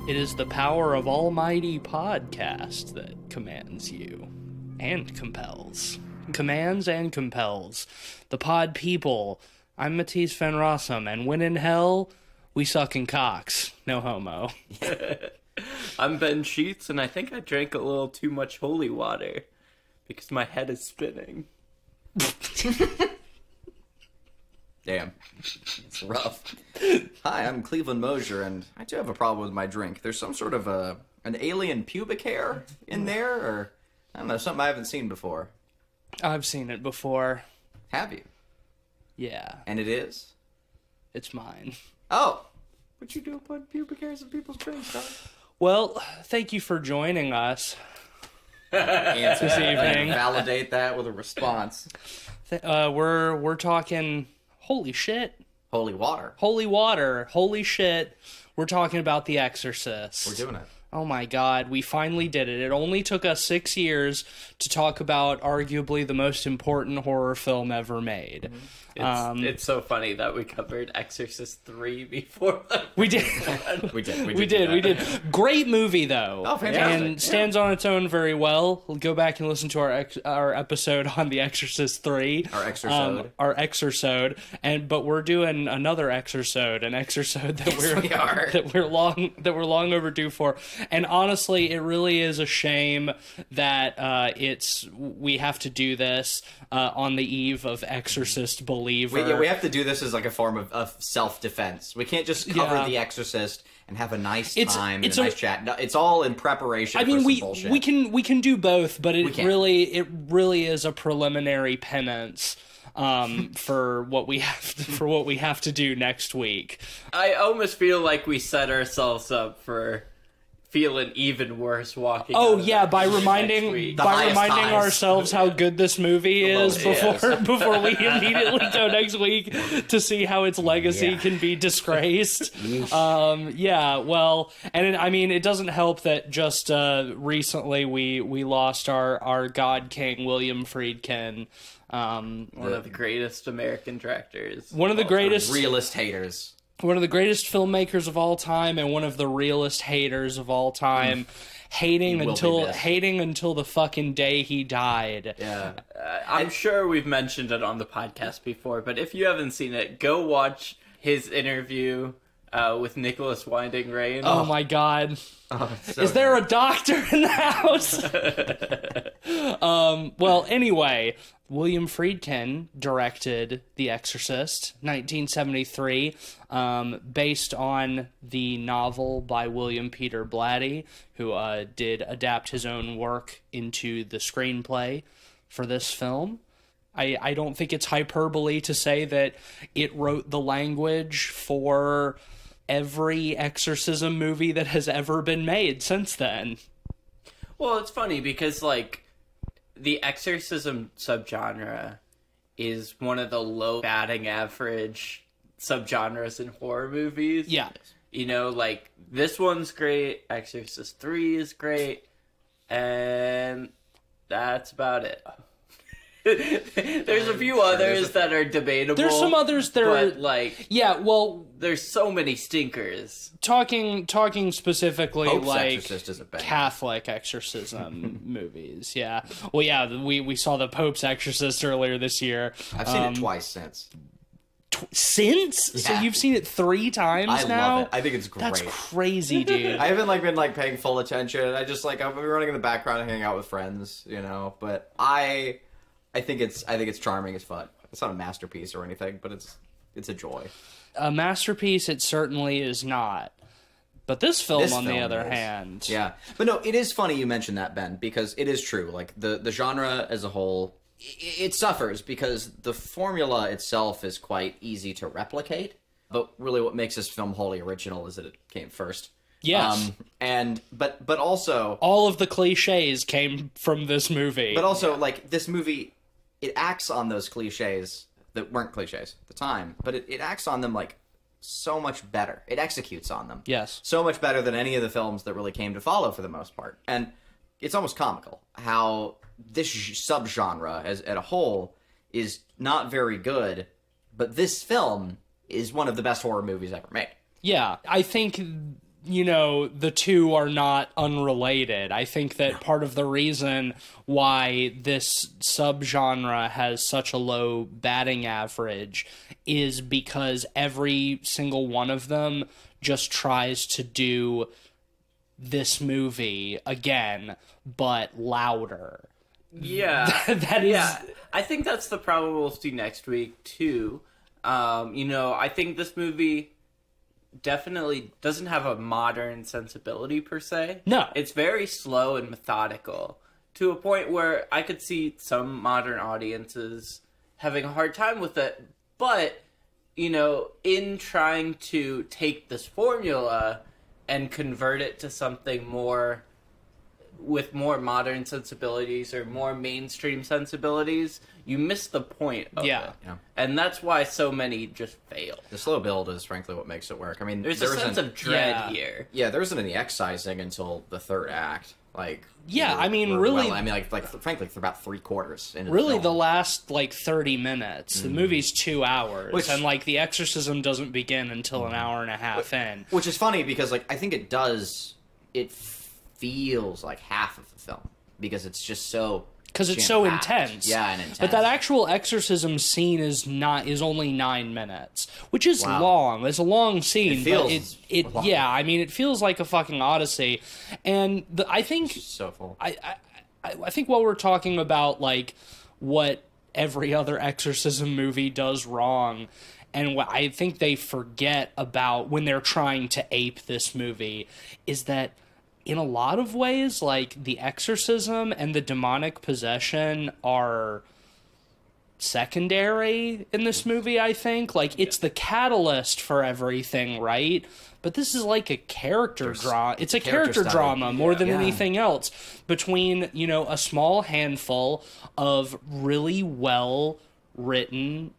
It is the power of Almighty Podcast that commands you. And compels. Commands and compels. The pod people. I'm Matisse Van Rossum, and when in hell, we suck in cocks. No homo. I'm Ben Sheets, and I think I drank a little too much holy water because my head is spinning. Damn. It's rough. Hi, I'm Cleveland Mosier, and I do have a problem with my drink. There's some sort of an alien pubic hair in there, or I don't know, something I haven't seen before. I've seen it before. Have you? Yeah. And it is? It's mine. Oh! What you do put pubic hairs in people's drinks, huh? Well, thank you for joining us. Answer this evening. Validate that with a response. We're talking... Holy shit. Holy water. Holy water. Holy shit. We're talking about The Exorcist. We're doing it. Oh my god, we finally did it. It only took us 6 years to talk about arguably the most important horror film ever made. It's so funny that we covered Exorcist 3 before that. We did. We We did. Great movie, though. Oh, fantastic. And stands on its own very well. We'll go back and listen to our episode on The Exorcist 3. Our Exorsode. Our Exorsode. But we're doing another Exorsode, an Exorsode that we're long overdue for. And honestly, it really is a shame that we have to do this on the eve of Exorcist Believer. We have to do this as like a form of self-defense. We can't just cover The Exorcist and have a nice time and a nice chat. No, it's all in preparation for some bullshit. we can do both, but it really is a preliminary penance for what we have to do next week. I almost feel like we set ourselves up for feeling even worse walking. Oh yeah, by reminding ourselves how good this movie is before we immediately go next week to see how its legacy can be disgraced. It doesn't help that just recently we lost our God King William Friedkin, one of the greatest American directors, one of the greatest realist haters. One of the greatest filmmakers of all time, and one of the realest haters of all time, hating until the fucking day he died. Yeah, I'm sure we've mentioned it on the podcast before, but if you haven't seen it, go watch his interview with Nicholas Winding Refn. Oh my god. Is there a doctor in the house? Well, anyway, William Friedkin directed The Exorcist, 1973, based on the novel by William Peter Blatty, who did adapt his own work into the screenplay for this film. I don't think it's hyperbole to say that it wrote the language for every exorcism movie that has ever been made since then. Well, it's funny because, like, the exorcism subgenre is one of the low batting average subgenres in horror movies. Yeah. You know, like, this one's great, Exorcist 3 is great, and that's about it. There's a few others that are debatable. There's some others that are... like... Yeah, well... There's so many stinkers. Talking specifically, Pope's like, Exorcist is a banger. Catholic exorcism movies, yeah. Well, yeah, we saw the Pope's Exorcist earlier this year. I've seen it twice since. Since? Yeah. So you've seen it 3 times now? I love it. I think it's great. That's crazy, dude. I haven't been paying full attention. I just I've been running in the background and hanging out with friends, you know. But I think it's charming as fun. It's not a masterpiece or anything, but it's a joy. A masterpiece it certainly is not. But this film, on the other hand... Yeah. But no, it is funny you mentioned that, Ben, because it is true. Like, the genre as a whole, it suffers because the formula itself is quite easy to replicate. But really what makes this film wholly original is that it came first. Yes. But also... all of the cliches came from this movie. But also, like, this movie, it acts on those cliches that weren't cliches at the time, but it acts on them, like, so much better. It executes on them. Yes. So much better than any of the films that really came to follow for the most part. And it's almost comical how this subgenre as a whole is not very good, but this film is one of the best horror movies ever made. Yeah, I think you know, the two are not unrelated. I think that part of the reason why this subgenre has such a low batting average is because every single one of them just tries to do this movie again, but louder. Yeah. That is... Yeah. I think that's the problem we'll see next week, too. You know, I think this movie definitely doesn't have a modern sensibility, per se. No. It's very slow and methodical, to a point where I could see some modern audiences having a hard time with it. But, you know, in trying to take this formula and convert it to something more with more modern sensibilities or more mainstream sensibilities, you miss the point of it. Yeah. And that's why so many just fail. The slow build is frankly what makes it work. I mean, There's a sense of dread here. Yeah, there isn't any excising until the third act. Like, yeah, I mean, really, well, I mean, like, frankly, for about 3/4 into really, the the film. last like 30 minutes. The movie's 2 hours, Which- and like the exorcism doesn't begin until an hour and a half in. Which is funny because, like, I think it does. It feels like half of the film because it's just so. Because it's so jam-packed. intense. Yeah, and intense. But that actual exorcism scene is only 9 minutes, which is Wow. long. It's a long scene. It feels but it long. yeah. I mean, it feels like a fucking odyssey, and I think so full. I think while we're talking about like what every other exorcism movie does wrong, and what I think they forget about when they're trying to ape this movie is that in a lot of ways, like, the exorcism and the demonic possession are secondary in this movie, I think. Like, it's the catalyst for everything, right? But this is like a character drama. It's a character study. drama more than Yeah. anything else between, you know, a small handful of really well-written,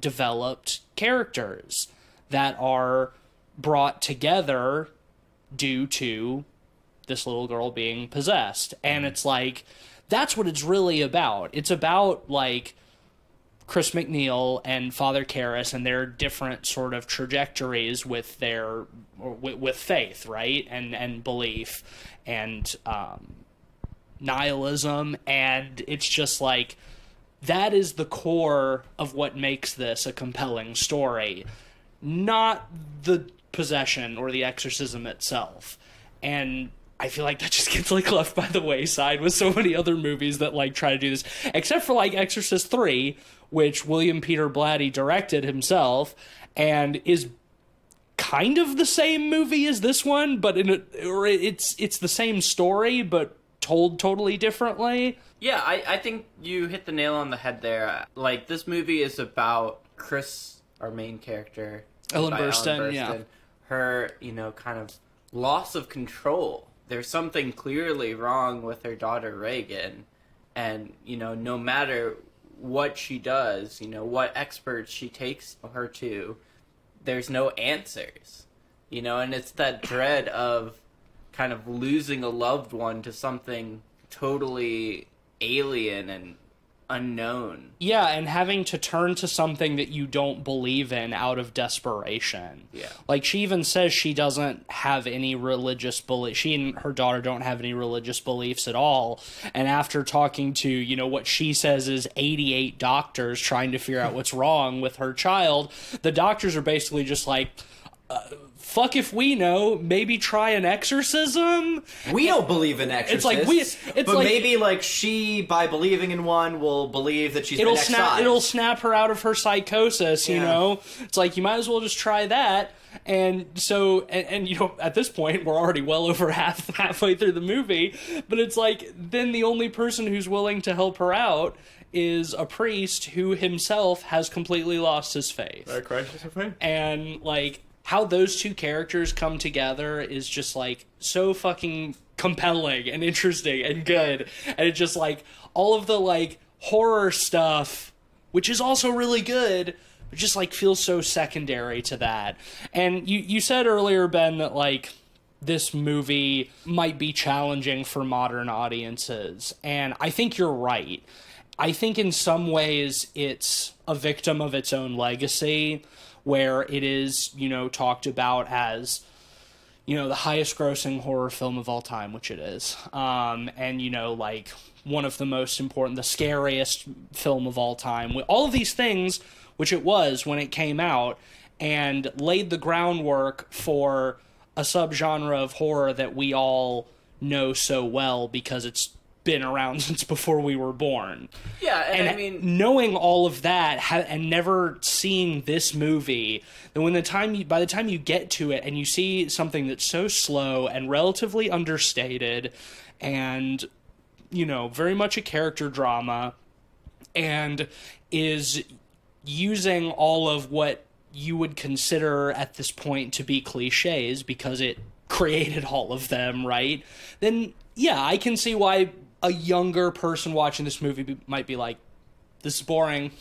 developed characters that are brought together due to this little girl being possessed. And it's like, that's what it's really about. It's about, like, Chris McNeil and Father Karras and their different sort of trajectories with their with faith, right? And belief and nihilism. And it's just like, that is the core of what makes this a compelling story, not the possession or the exorcism itself. And I feel like that just gets like left by the wayside with so many other movies that like try to do this, except for like Exorcist 3, which William Peter Blatty directed himself and is kind of the same movie as this one, but it's the same story but told totally differently. Yeah, I think you hit the nail on the head there. Like, this movie is about Chris, our main character, Ellen by Burstyn, yeah. Her, you know, kind of loss of control. There's something clearly wrong with her daughter Reagan, and, you know, no matter what she does, you know, what experts she takes her to, there's no answers, you know, and it's that dread of kind of losing a loved one to something totally alien and unknown. Yeah, and having to turn to something that you don't believe in out of desperation. Yeah. Like, she even says she doesn't have any religious belief. She and her daughter don't have any religious beliefs at all. And after talking to, you know, what she says is 88 doctors trying to figure out what's wrong with her child, the doctors are basically just like, fuck if we know, maybe try an exorcism. We don't believe in exorcists. But like, maybe like she, by believing in one, will believe that she's been excised. It'll snap her out of her psychosis. You know, it's like, you might as well just try that. And so, and you know, at this point, we're already well over halfway through the movie. But it's like, then the only person who's willing to help her out is a priest who himself has completely lost his faith. A crisis of faith. And like, how those two characters come together is just like so fucking compelling and interesting and good. And it's just like all of the like horror stuff, which is also really good, but just like feels so secondary to that. And you said earlier, Ben, that like this movie might be challenging for modern audiences. And I think you're right. I think in some ways it's a victim of its own legacy, where it is, you know, talked about as, the highest grossing horror film of all time, which it is. And, like, one of the most important, the scariest film of all time. All of these things, which it was when it came out, and laid the groundwork for a subgenre of horror that we all know so well because it's been around since before we were born. Yeah, and And I mean, knowing all of that and never seeing this movie, then by the time you get to it and you see something that's so slow and relatively understated and, very much a character drama and is using all of what you would consider at this point to be cliches because it created all of them, right? Then, yeah, I can see why a younger person watching this movie might be like, this is boring.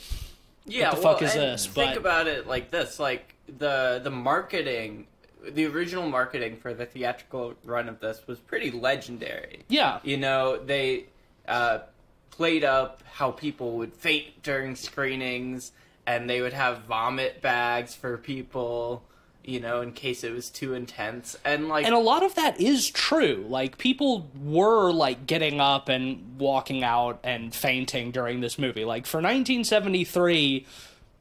yeah, what the fuck is and this? Think But about it like this: like the marketing, the original marketing for the theatrical run of this was pretty legendary. yeah, They played up how people would faint during screenings, and they would have vomit bags for people, in case it was too intense. And like, and a lot of that is true. Like, people were, like, getting up and walking out and fainting during this movie. Like, for 1973,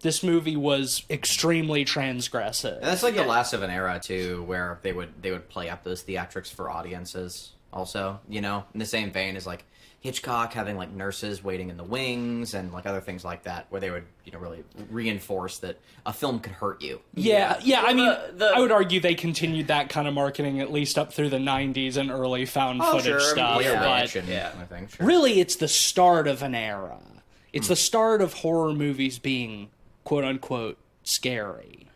this movie was extremely transgressive. And that's like the last of an era too, where they would play up those theatrics for audiences. Also, in the same vein as like Hitchcock having like nurses waiting in the wings and like other things like that, where they would really reinforce that a film could hurt you. Yeah. Well, I mean, I would argue they continued that kind of marketing at least up through the 90s and early found footage stuff. Blair But Witch and I think. Sure. really, it's the start of an era. It's the start of horror movies being quote unquote scary.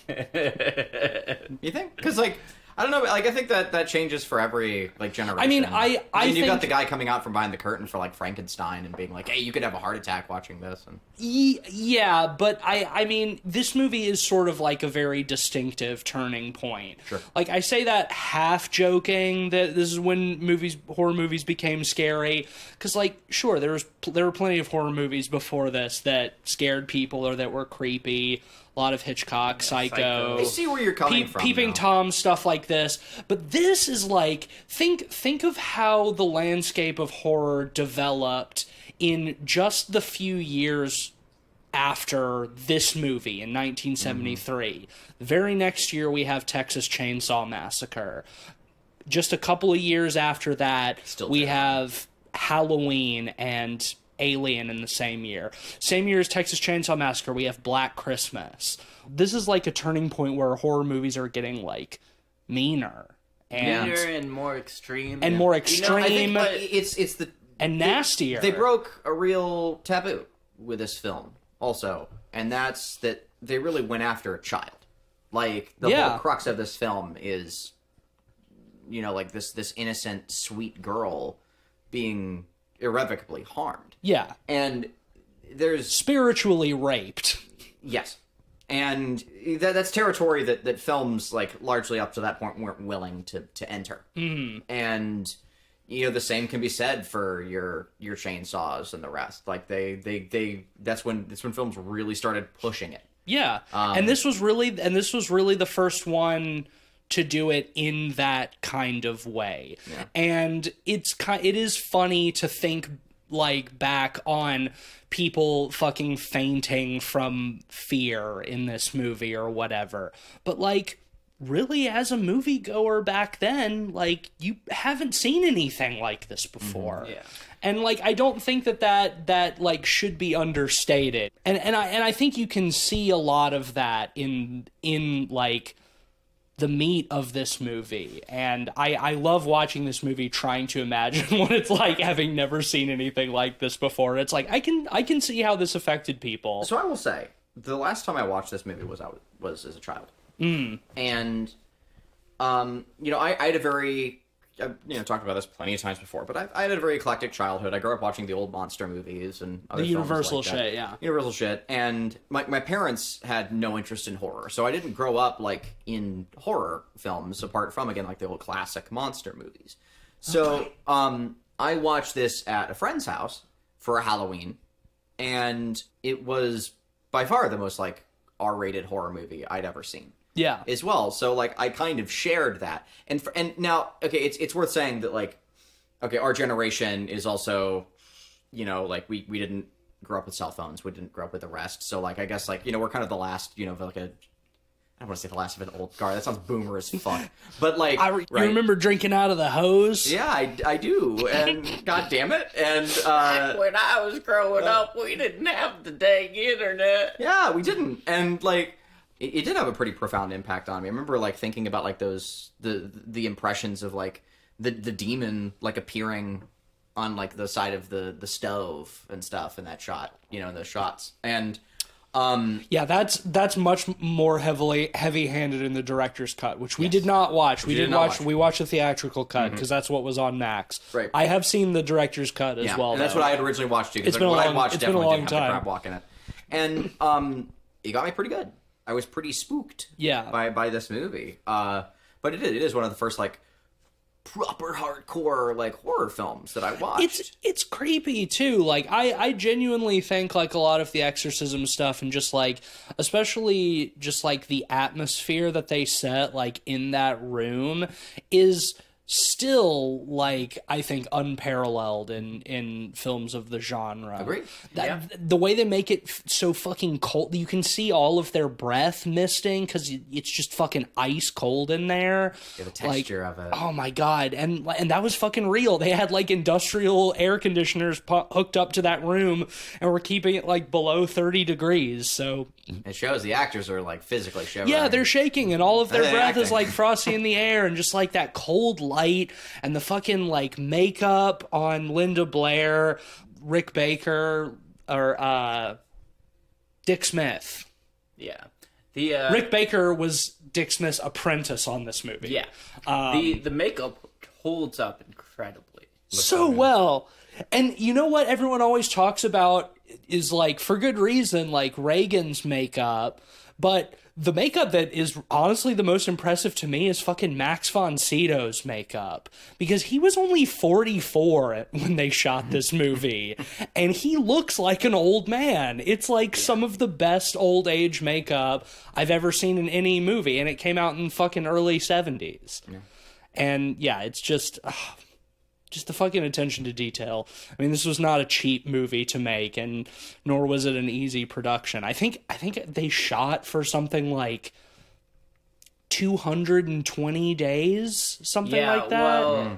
You think? Because like, I don't know, like I think that changes for every like generation. I mean, I you think got the guy coming out from behind the curtain for like Frankenstein and being like, "Hey, you could have a heart attack watching this." And yeah, but I mean, this movie is sort of like a very distinctive turning point. Sure. Like, I say that half joking that this is when horror movies became scary, because like, sure, there were plenty of horror movies before this that scared people or that were creepy. A lot of Hitchcock, Psycho. I see where you're coming from. Peeping though. Tom, stuff like this. But this is like, think of how the landscape of horror developed in just the few years after this movie in 1973. The very next year we have Texas Chainsaw Massacre. Just a couple of years after that, we have Halloween and Alien in the same year. Same year as Texas Chainsaw Massacre, we have Black Christmas. This is like a turning point where horror movies are getting like meaner and more extreme. And more extreme. I think it's the and nastier. They broke a real taboo with this film also, and that's that they really went after a child. Like the whole crux of this film is like this innocent sweet girl being irrevocably harmed. Yeah. And there's spiritually raped. Yes. And that's territory that films like largely up to that point weren't willing to enter. Mm. And the same can be said for your chainsaws and the rest. Like that's when films really started pushing it. Yeah. And this was really the first one to do it in that kind of way. Yeah. And it is funny to think like back on people fucking fainting from fear in this movie or whatever. But like, really, as a moviegoer back then, like, you haven't seen anything like this before. Mm-hmm. Yeah. And like, I don't think that like should be understated. And I think you can see a lot of that in like the meat of this movie. And I love watching this movie, trying to imagine what it's like having never seen anything like this before. It's like I can see how this affected people. So I will say, the last time I watched this movie was as a child. Mm. And I had a very talked about this plenty of times before, but I had a very eclectic childhood. I grew up watching the old monster movies and other the Universal like shit, yeah. Universal shit. And my parents had no interest in horror, so I didn't grow up like in horror films apart from, again, like the old classic monster movies. So I watched this at a friend's house for a Halloween, and it was by far the most like R-rated horror movie I'd ever seen. Yeah. as well. So like I kind of shared that. And now, okay, it's worth saying that like, okay, our generation is also, you know, like we didn't grow up with cell phones. We didn't grow up with the rest. So like I guess like, you know, we're kind of the last, you know, like a, I don't want to say the last of an old guard. That sounds boomer as fuck. But like, you remember drinking out of the hose? Yeah, I do. And god damn it. And when I was growing up, we didn't have the dang internet. yeah, we didn't. And like, it did have a pretty profound impact on me. I remember like thinking about like those the impressions of like the demon like appearing on like the side of the stove and stuff in that shot, you know, in those shots. And yeah, that's much more heavy-handed in the director's cut, which we did not watch. We watched the theatrical cut because that's what was on Max. Right. I have seen the director's cut as well. And that's what I had originally watched too. It's been a long time. Didn't have the crab walk in it. And it got me pretty good. I was pretty spooked. Yeah. By this movie. But it is one of the first like proper hardcore like horror films that I watched. It's creepy too. Like I genuinely think like a lot of the exorcism stuff and just like especially just like the atmosphere that they set like in that room is still like I think unparalleled in films of the genre. Agreed. The way they make it so fucking cold, you can see all of their breath misting because it's just fucking ice cold in there. Yeah, the texture of it. Oh my god, and that was fucking real. They had like industrial air conditioners hooked up to that room and were keeping it like below 30 degrees. So it shows the actors are like physically shivering. Yeah, they're shaking and all of their breath is like frosty in the air and just like that cold light and the fucking like makeup on Linda Blair, Rick Baker, or Dick Smith. Yeah. Rick Baker was Dick Smith's apprentice on this movie. Yeah. The makeup holds up incredibly. So well. And you know what everyone always talks about is like, for good reason, like Reagan's makeup, but the makeup that is honestly the most impressive to me is fucking Max von Sydow's makeup, because he was only 44 when they shot this movie and he looks like an old man. It's like some of the best old age makeup I've ever seen in any movie, and it came out in fucking early 70s. Yeah. And yeah, it's just the fucking attention to detail. I mean, this was not a cheap movie to make, and nor was it an easy production. I think they shot for something like 220 days, something like that. Well,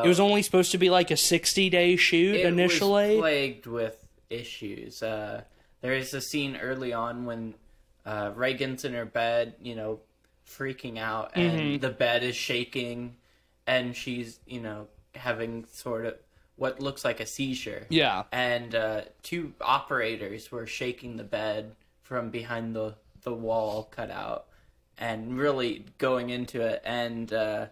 it was only supposed to be like a 60-day shoot initially. It was plagued with issues. There is a scene early on when Reagan's in her bed, you know, freaking out, and the bed is shaking, and she's, you know, having sort of what looks like a seizure. Yeah. And two operators were shaking the bed from behind the wall cutout and really going into it. And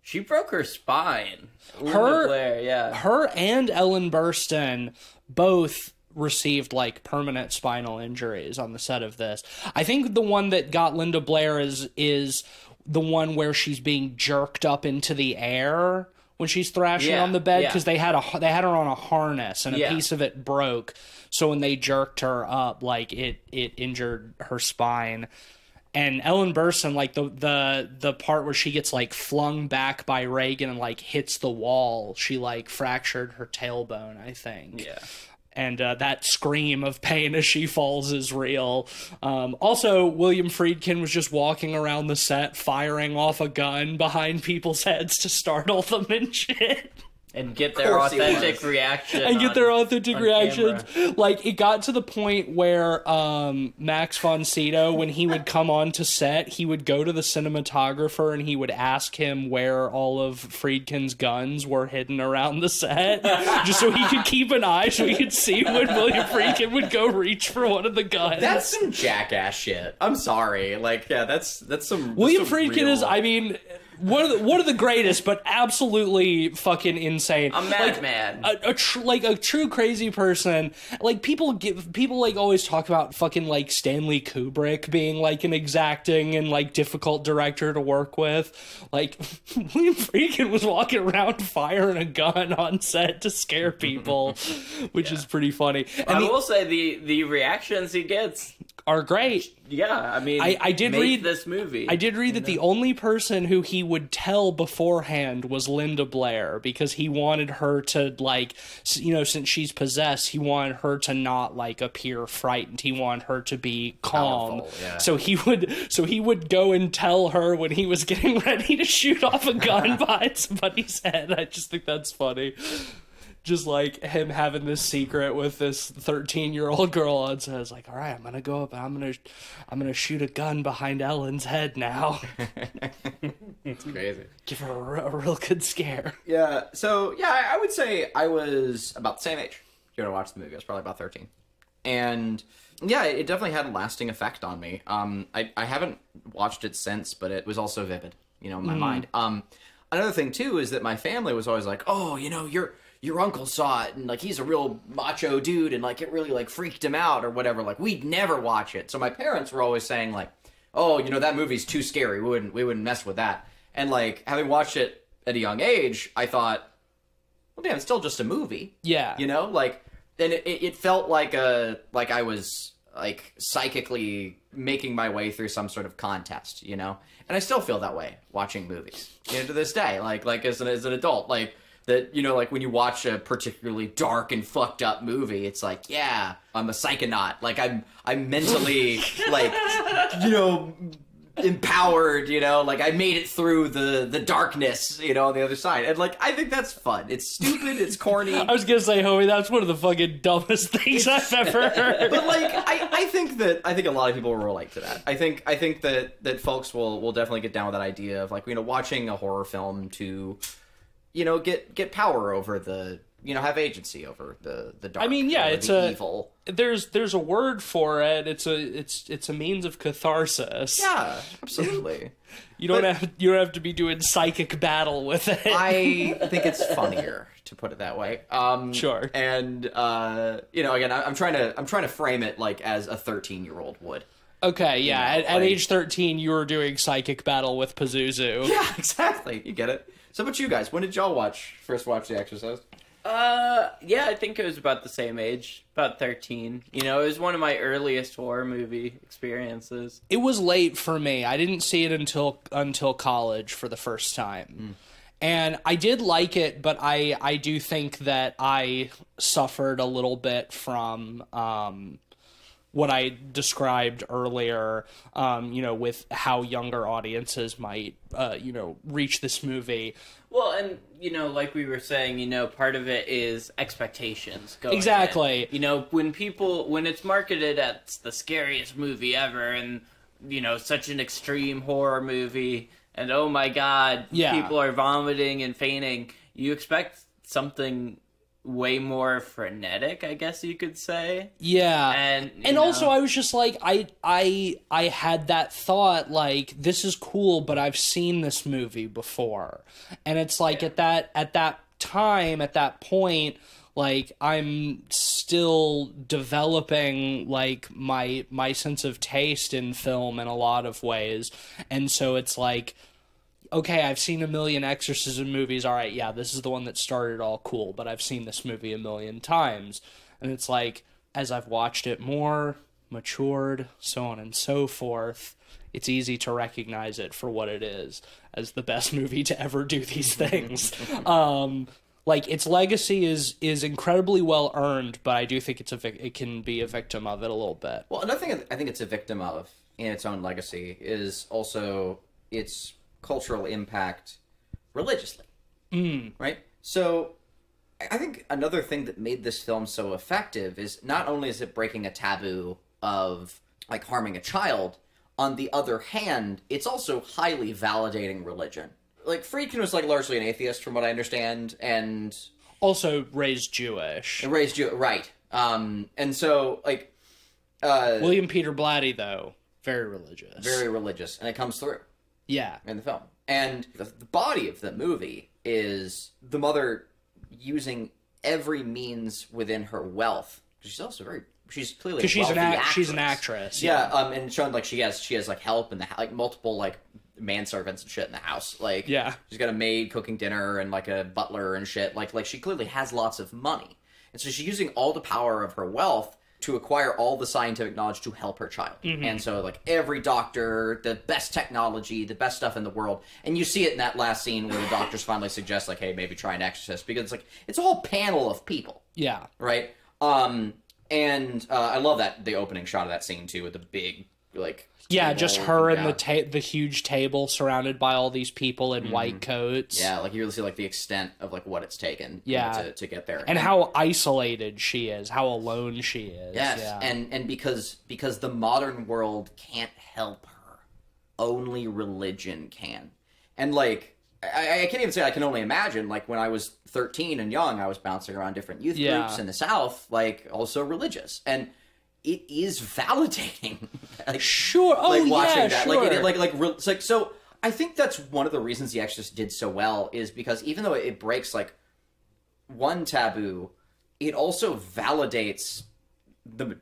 she broke her spine. Her and Ellen Burstyn both received like permanent spinal injuries on the set of this. I think the one that got Linda Blair is the one where she's being jerked up into the air when she's thrashing on the bed, because they had her on a harness and a piece of it broke. So when they jerked her up, like it injured her spine. And Ellen Burstyn, like the part where she gets like flung back by Reagan and like hits the wall, she like fractured her tailbone, I think. Yeah. And that scream of pain as she falls is real. Also, William Friedkin was just walking around the set firing off a gun behind people's heads to startle them and shit. And get their authentic reaction. Like, it got to the point where Max von Sydow, when he would come on to set, he would go to the cinematographer and he would ask him where all of Friedkin's guns were hidden around the set, just so he could keep an eye, so he could see when William Friedkin would go reach for one of the guns. That's some jackass shit. I'm sorry. Like, yeah, that's some... William Friedkin is, I mean... One of the greatest, but absolutely fucking insane. A madman. A true crazy person. Like, people like always talk about fucking like Stanley Kubrick being like an exacting and like difficult director to work with. Like, William Friedkin was walking around firing a gun on set to scare people, which is pretty funny. And I will say the reactions he gets are great. Yeah, I mean, I did make read this movie. I did read that the only person who he would tell beforehand was Linda Blair, because he wanted her to, like, since she's possessed, he wanted her to not, like, appear frightened. He wanted her to be calm. Powerful, yeah. So he would go and tell her when he was getting ready to shoot off a gun behind somebody's head. I just think that's funny. Just like him having this secret with this 13-year-old girl, and so I was like, all right, I'm gonna go up and I'm gonna shoot a gun behind Ellen's head now. It's crazy. Give her a real good scare. Yeah. So yeah, I would say I was about the same age when I watched the movie. I was probably about 13, and yeah, it definitely had a lasting effect on me. I haven't watched it since, but it was also vivid, in my mind. Another thing too is that my family was always like, oh, your uncle saw it, and, like, he's a real macho dude, and, like, it really, like, freaked him out or whatever. Like, we'd never watch it. So my parents were always saying, like, oh, that movie's too scary. We wouldn't mess with that. And, like, having watched it at a young age, I thought, well, damn, it's still just a movie. Yeah. Like, and it felt like I was, like, psychically making my way through some sort of contest, And I still feel that way watching movies, to this day. Like as an adult, like, that, like, when you watch a particularly dark and fucked up movie, it's like, yeah, I'm a psychonaut. Like, I'm mentally, like, empowered, like, I made it through the darkness, on the other side. And, like, I think that's fun. It's stupid, it's corny. I was gonna say, homie, that's one of the fucking dumbest things I've ever heard. But, like, I think a lot of people will relate to that. I think that folks will definitely get down with that idea of, like, watching a horror film to, get power over the, have agency over the dark. I mean, yeah, it's evil. There's a word for it. It's a means of catharsis. Yeah, absolutely. You don't have to be doing psychic battle with it. I think it's funnier, to put it that way. Sure. And again, I'm trying to frame it like as a 13-year-old would. Okay, yeah. At age 13, you were doing psychic battle with Pazuzu. Yeah, exactly. You get it. So, about you guys, when did y'all first watch The Exorcist? Yeah, I think it was about the same age, about 13. It was one of my earliest horror movie experiences. It was late for me. I didn't see it until college for the first time. And I did like it, but I do think that I suffered a little bit from what I described earlier, with how younger audiences might, reach this movie. Well, and, like we were saying, part of it is expectations going Exactly. in. When it's marketed as the scariest movie ever and, such an extreme horror movie and, oh my God, people are vomiting and fainting, you expect something way more frenetic, I guess you could say. Yeah. And also I was just like, I had that thought, like, this is cool, but I've seen this movie before. And it's like at that point, like, I'm still developing, like, my sense of taste in film in a lot of ways. And so it's like, okay, I've seen a million exorcism movies. All right, yeah, this is the one that started all cool, but I've seen this movie a million times. And it's like, as I've watched it more, matured, so on and so forth, it's easy to recognize it for what it is, as the best movie to ever do these things. Like, its legacy is incredibly well earned, but I do think it can be a victim of it a little bit. Well, another thing I think it's a victim of in its own legacy is also its cultural impact religiously. Right? So I think another thing that made this film so effective is not only is it breaking a taboo of, like, harming a child, on the other hand, it's also highly validating religion. Like, Friedkin was, like, largely an atheist from what I understand, and also raised Jewish. Right. And so, like, William Peter Blatty, though, very religious. Very religious, and it comes through. Yeah. In the film. And the body of the movie is the mother using every means within her wealth. She's also she's clearly a wealthy actress. She's an actress. Yeah, and showing, like, she has like help in the like multiple, like, manservants and shit in the house. Like, yeah, she's got a maid cooking dinner and, like, a butler and shit. Like she clearly has lots of money. And so she's using all the power of her wealth to acquire all the scientific knowledge to help her child. And so, like, every doctor, the best technology, the best stuff in the world. And you see it in that last scene where the doctors finally suggest, like, hey, maybe try an exorcist. Because it's like, it's a whole panel of people. Yeah. Right? And I love the opening shot of that scene, too, with the big, like... Yeah, just her and down. the huge table surrounded by all these people in white coats. Yeah, like you really see like the extent of like what it's taken to get there. And how isolated she is, how alone she is. Yes, yeah. and because the modern world can't help her. Only religion can. And like I can't even say I can only imagine, like when I was 13 and young, I was bouncing around different youth groups in the South, like also religious. And it is validating. Like, sure. Oh, like watching yeah, that. sure. Like so I think that's one of the reasons The Exorcist did so well, is because even though it breaks like one taboo, it also validates the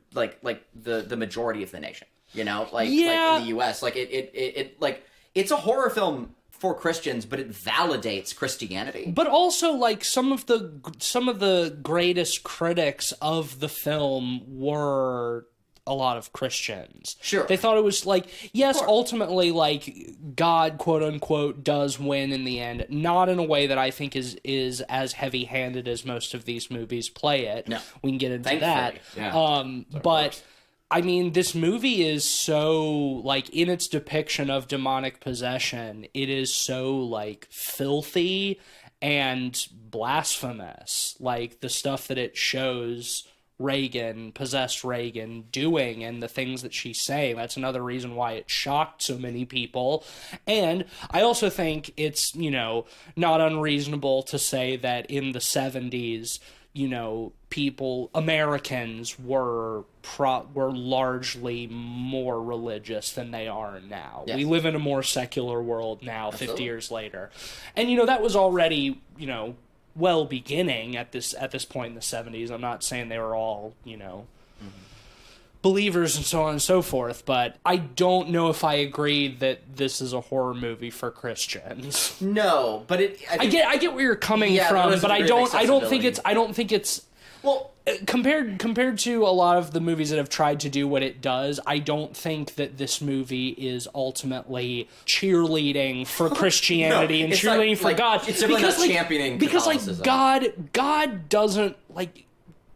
majority of the nation. You know, like in the US, like it like it's a horror film for Christians, but it validates Christianity. But also, like, some of the greatest critics of the film were a lot of Christians. Sure. They thought it was, like, yes, ultimately, like, God, quote-unquote, does win in the end. Not in a way that I think is as heavy-handed as most of these movies play it. No. We can get into Thankfully. that. Yeah. But... I mean, this movie is so, like, in its depiction of demonic possession, it is so, like, filthy and blasphemous. Like, the stuff that it shows possessed Reagan, doing, and the things that she's saying. That's another reason why it shocked so many people. And I also think it's, you know, not unreasonable to say that in the 70s, you know, Americans were largely more religious than they are now. Yes. We live in a more secular world now, Absolutely. 50 years later. And, you know, that was already, you know, well beginning at this point in the 70s. I'm not saying they were all, you know, believers and so on and so forth, but I don't know if I agree that this is a horror movie for Christians. No, but I get where you're coming from, but I don't think it's well compared to a lot of the movies that have tried to do what it does. I don't think that this movie is ultimately cheerleading for Christianity and cheerleading for God. It's definitely not championing Catholicism.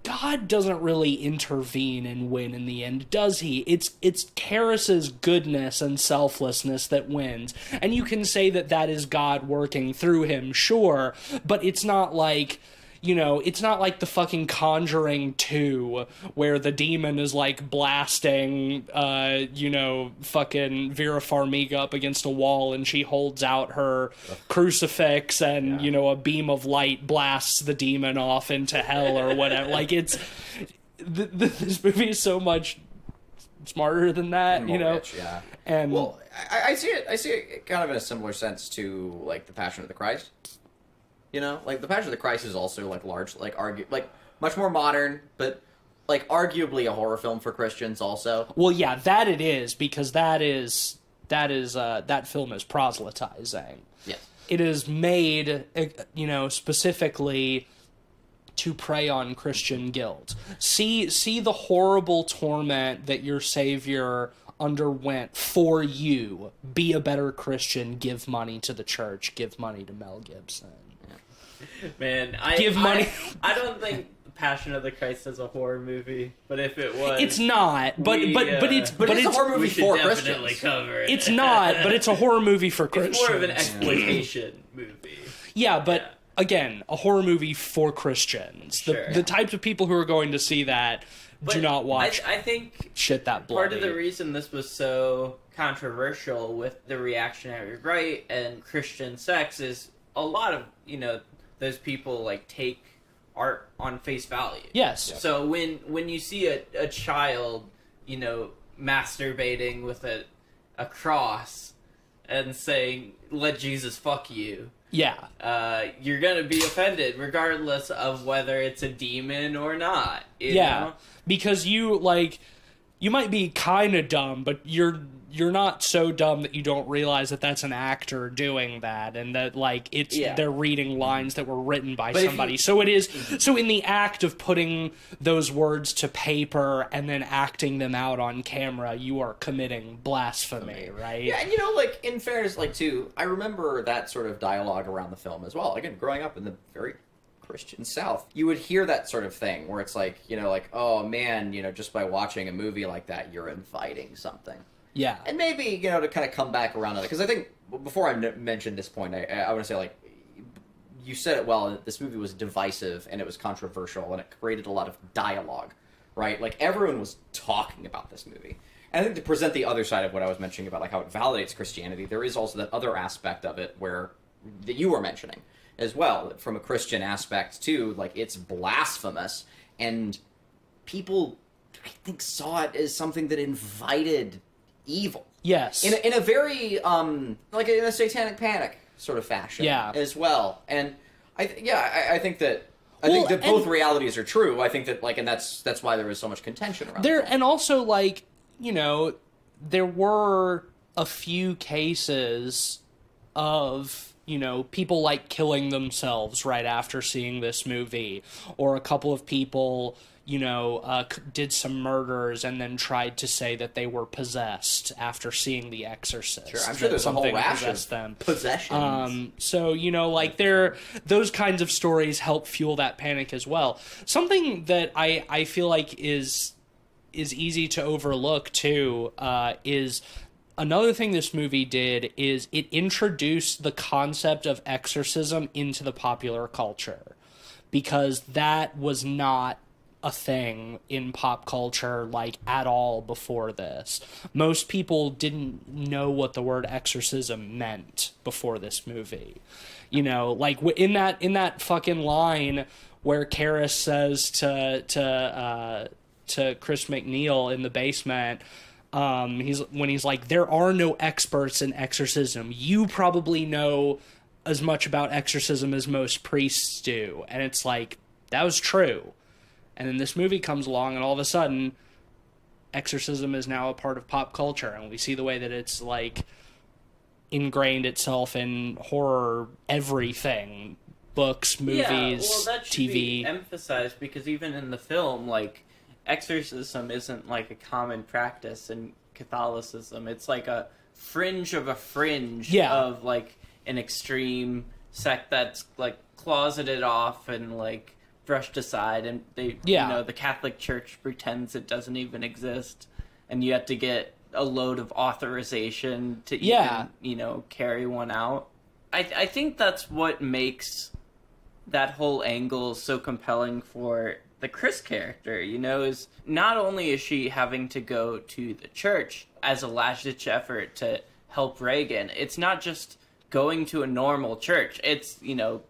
God doesn't really intervene and win in the end, does he? It's Karis's goodness and selflessness that wins. And you can say that is God working through him, sure, but it's not like, you know, it's not like the fucking Conjuring 2, where the demon is, like, blasting, you know, fucking Vera Farmiga up against a wall, and she holds out her crucifix, and, you know, a beam of light blasts the demon off into hell or whatever. Like, it's... this movie is so much smarter than that, you know? Rich, yeah. And... Well, I see it kind of in a similar sense to, like, The Passion of the Christ. You know, like The Passion of the Christ is also like much more modern, but like arguably a horror film for Christians also. Well, yeah, that it is, because that film is proselytizing. Yes. It is made, you know, specifically to prey on Christian guilt. See the horrible torment that your Savior underwent for you. Be a better Christian. Give money to the church. Give money to Mel Gibson. Man, Give money. I don't think Passion of the Christ is a horror movie, but if it was, it's not. But it's a horror movie for definitely Christians. Cover it. It's not. But it's a horror movie for Christians. It's more of an exploitation movie. Yeah, but again, a horror movie for Christians. The types of people who are going to see that do not watch. I think shit that bloody. Part of the reason this was so controversial with the reactionary right and Christian sex is a lot of, you know, those people like take art on face value. Yes. So when you see a child, you know, masturbating with a cross and saying, "Let Jesus fuck you," yeah, you're gonna be offended regardless of whether it's a demon or not. You know? Because you might be kind of dumb, but you're you're not so dumb that you don't realize that that's an actor doing that, and that like they're reading lines that were written by somebody. So in the act of putting those words to paper and then acting them out on camera, you are committing blasphemy, right? Yeah, and like in fairness, like too, I remember that sort of dialogue around the film as well. Again, growing up in the very Christian South, you would hear that sort of thing where it's like, like, oh man, just by watching a movie like that, you're inviting something. Yeah. And maybe, to kind of come back around on it, because I think, before I mention this point, I want to say, like, you said it well, this movie was divisive, and it was controversial, and it created a lot of dialogue, right? Like, everyone was talking about this movie. And I think to present the other side of what I was mentioning about, like, how it validates Christianity, there is also that other aspect of it that you were mentioning as well, from a Christian aspect, too. Like, it's blasphemous, and people, I think, saw it as something that invited evil. Yes. In a very, like in a satanic panic sort of fashion. Yeah. As well. And I think that, think that both realities are true. I think that, like, and that's why there was so much contention around it. And also, like, there were a few cases of, people, like, killing themselves right after seeing this movie, or a couple of people did some murders and then tried to say that they were possessed after seeing The Exorcist. Sure, I'm sure there's a whole rash of them. Possessions. So, like, those kinds of stories help fuel that panic as well. Something that I feel like is easy to overlook, too, is another thing this movie did is it introduced the concept of exorcism into the popular culture, because that was not a thing in pop culture, like, at all before this. Most people didn't know what the word exorcism meant before this movie. Like, in that fucking line where Karras says to Chris McNeil in the basement, he's like, there are no experts in exorcism. You probably know as much about exorcism as most priests do. And it's like, that was true. And then this movie comes along, and all of a sudden, exorcism is now a part of pop culture, and we see the way that it's, like, ingrained itself in horror everything. Books, movies, that should TV. Be emphasized, because even in the film, like, exorcism isn't, like, a common practice in Catholicism. It's like a fringe of a fringe of, like, an extreme sect that's, like, closeted off and, like, brushed aside, and they, the Catholic Church pretends it doesn't even exist, and you have to get a load of authorization to even, carry one out. I think that's what makes that whole angle so compelling for the Chris character, is not only is she having to go to the church as a last-ditch effort to help Reagan, it's not just going to a normal church. It's,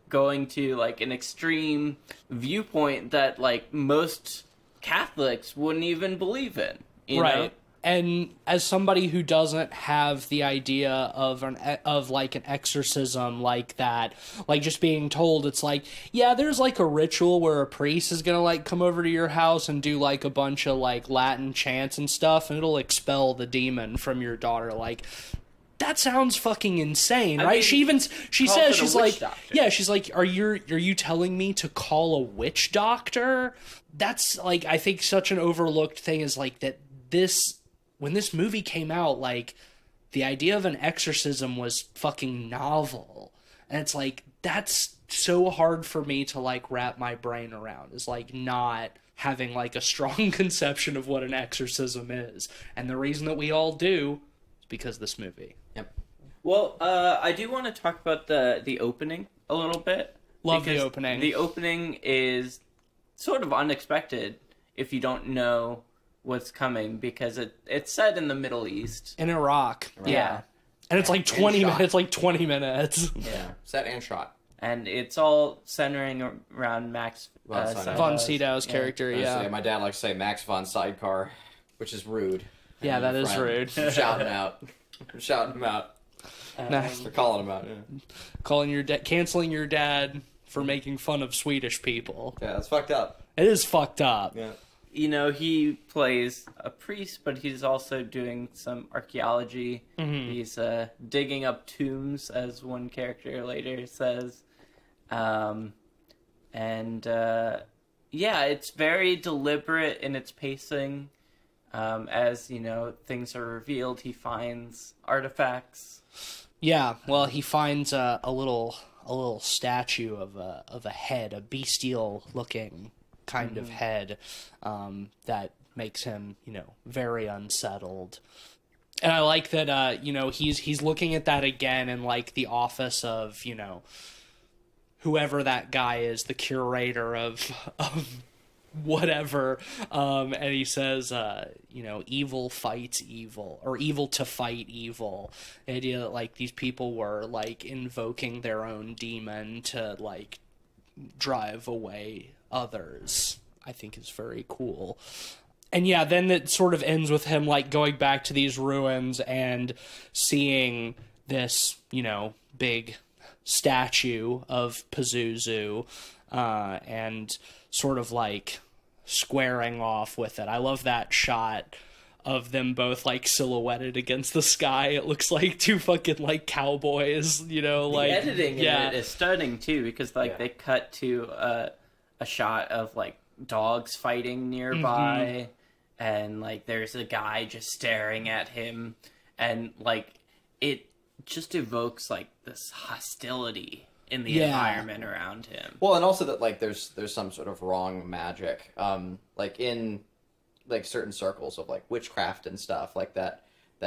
going to, like, an extreme viewpoint that, like, most Catholics wouldn't even believe in, you know? And as somebody who doesn't have the idea of an exorcism like that, like, just being told, it's like, yeah, there's, like, a ritual where a priest is gonna, like, come over to your house and do, like, a bunch of, like, Latin chants and stuff, and it'll expel the demon from your daughter. Like, that sounds fucking insane, right? I mean, she says, she's like, she's like, are you telling me to call a witch doctor? That's, like, I think such an overlooked thing is, like, that when this movie came out, like, the idea of an exorcism was fucking novel. And it's like, that's so hard for me to, like, wrap my brain around, is, like, not having, like, a strong conception of what an exorcism is. And the reason that we all do is because of this movie. Yep. Well, I do want to talk about the opening a little bit. Love the opening. The opening is sort of unexpected if you don't know what's coming, because it's set in the Middle East. In Iraq. Yeah. And it's like 20 minutes. It's like 20 minutes. Yeah. Set and shot. And it's all centering around Max von Sydow's character, yeah. My dad likes to say Max von Sidecar, which is rude. Yeah, that is rude. I'm shouting out. They're calling him out. Yeah. Canceling your dad for making fun of Swedish people. Yeah, that's fucked up. It is fucked up. Yeah. you know, he plays a priest, but he's also doing some archaeology. Mm-hmm. He's digging up tombs, as one character later says. Yeah, it's very deliberate in its pacing. As, you know, things are revealed, he finds artifacts. Yeah, well, he finds a little statue of a head, a bestial looking kind of head, that makes him, you know, very unsettled. And I like that, you know, he's looking at that again in, like, the office of, you know, whoever that guy is, the curator of whatever, and he says, you know, evil fights evil, or evil to fight evil. The idea that, like, these people were, like, invoking their own demon to, like, drive away others, I think is very cool. And yeah, then it sort of ends with him, like, going back to these ruins and seeing this, you know, big statue of Pazuzu, and sort of, like, squaring off with it. I love that shot of them both, like, silhouetted against the sky. It looks like two fucking, like, cowboys, you know, like... The editing yeah. in it is stunning, too, because, like, they cut to a shot of, like, dogs fighting nearby, and, like, there's a guy just staring at him, and, like, it just evokes, like, this hostility in the environment around him. Well, and also that, like, there's some sort of wrong magic, like, in, like, certain circles of, like, witchcraft and stuff, like, that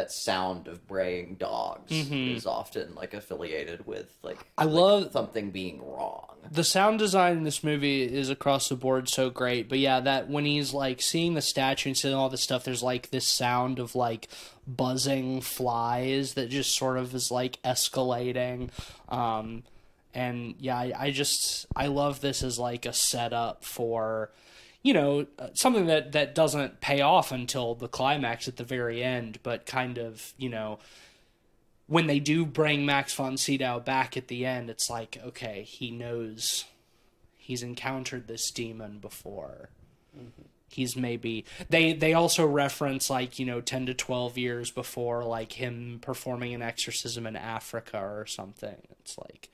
sound of braying dogs is often, like, affiliated with, like, I love something being wrong. The sound design in this movie is across the board so great, but yeah, that when he's, like, seeing the statue and seeing all this stuff, there's, like, this sound of, like, buzzing flies that just sort of is, like, escalating, and yeah, I love this as, like, a setup for, you know, something that doesn't pay off until the climax at the very end, but kind of, you know, when they do bring Max von Sydow back at the end, it's like, okay, he knows he's encountered this demon before. He's maybe... They also reference, like, you know, 10 to 12 years before, like, him performing an exorcism in Africa or something. It's like,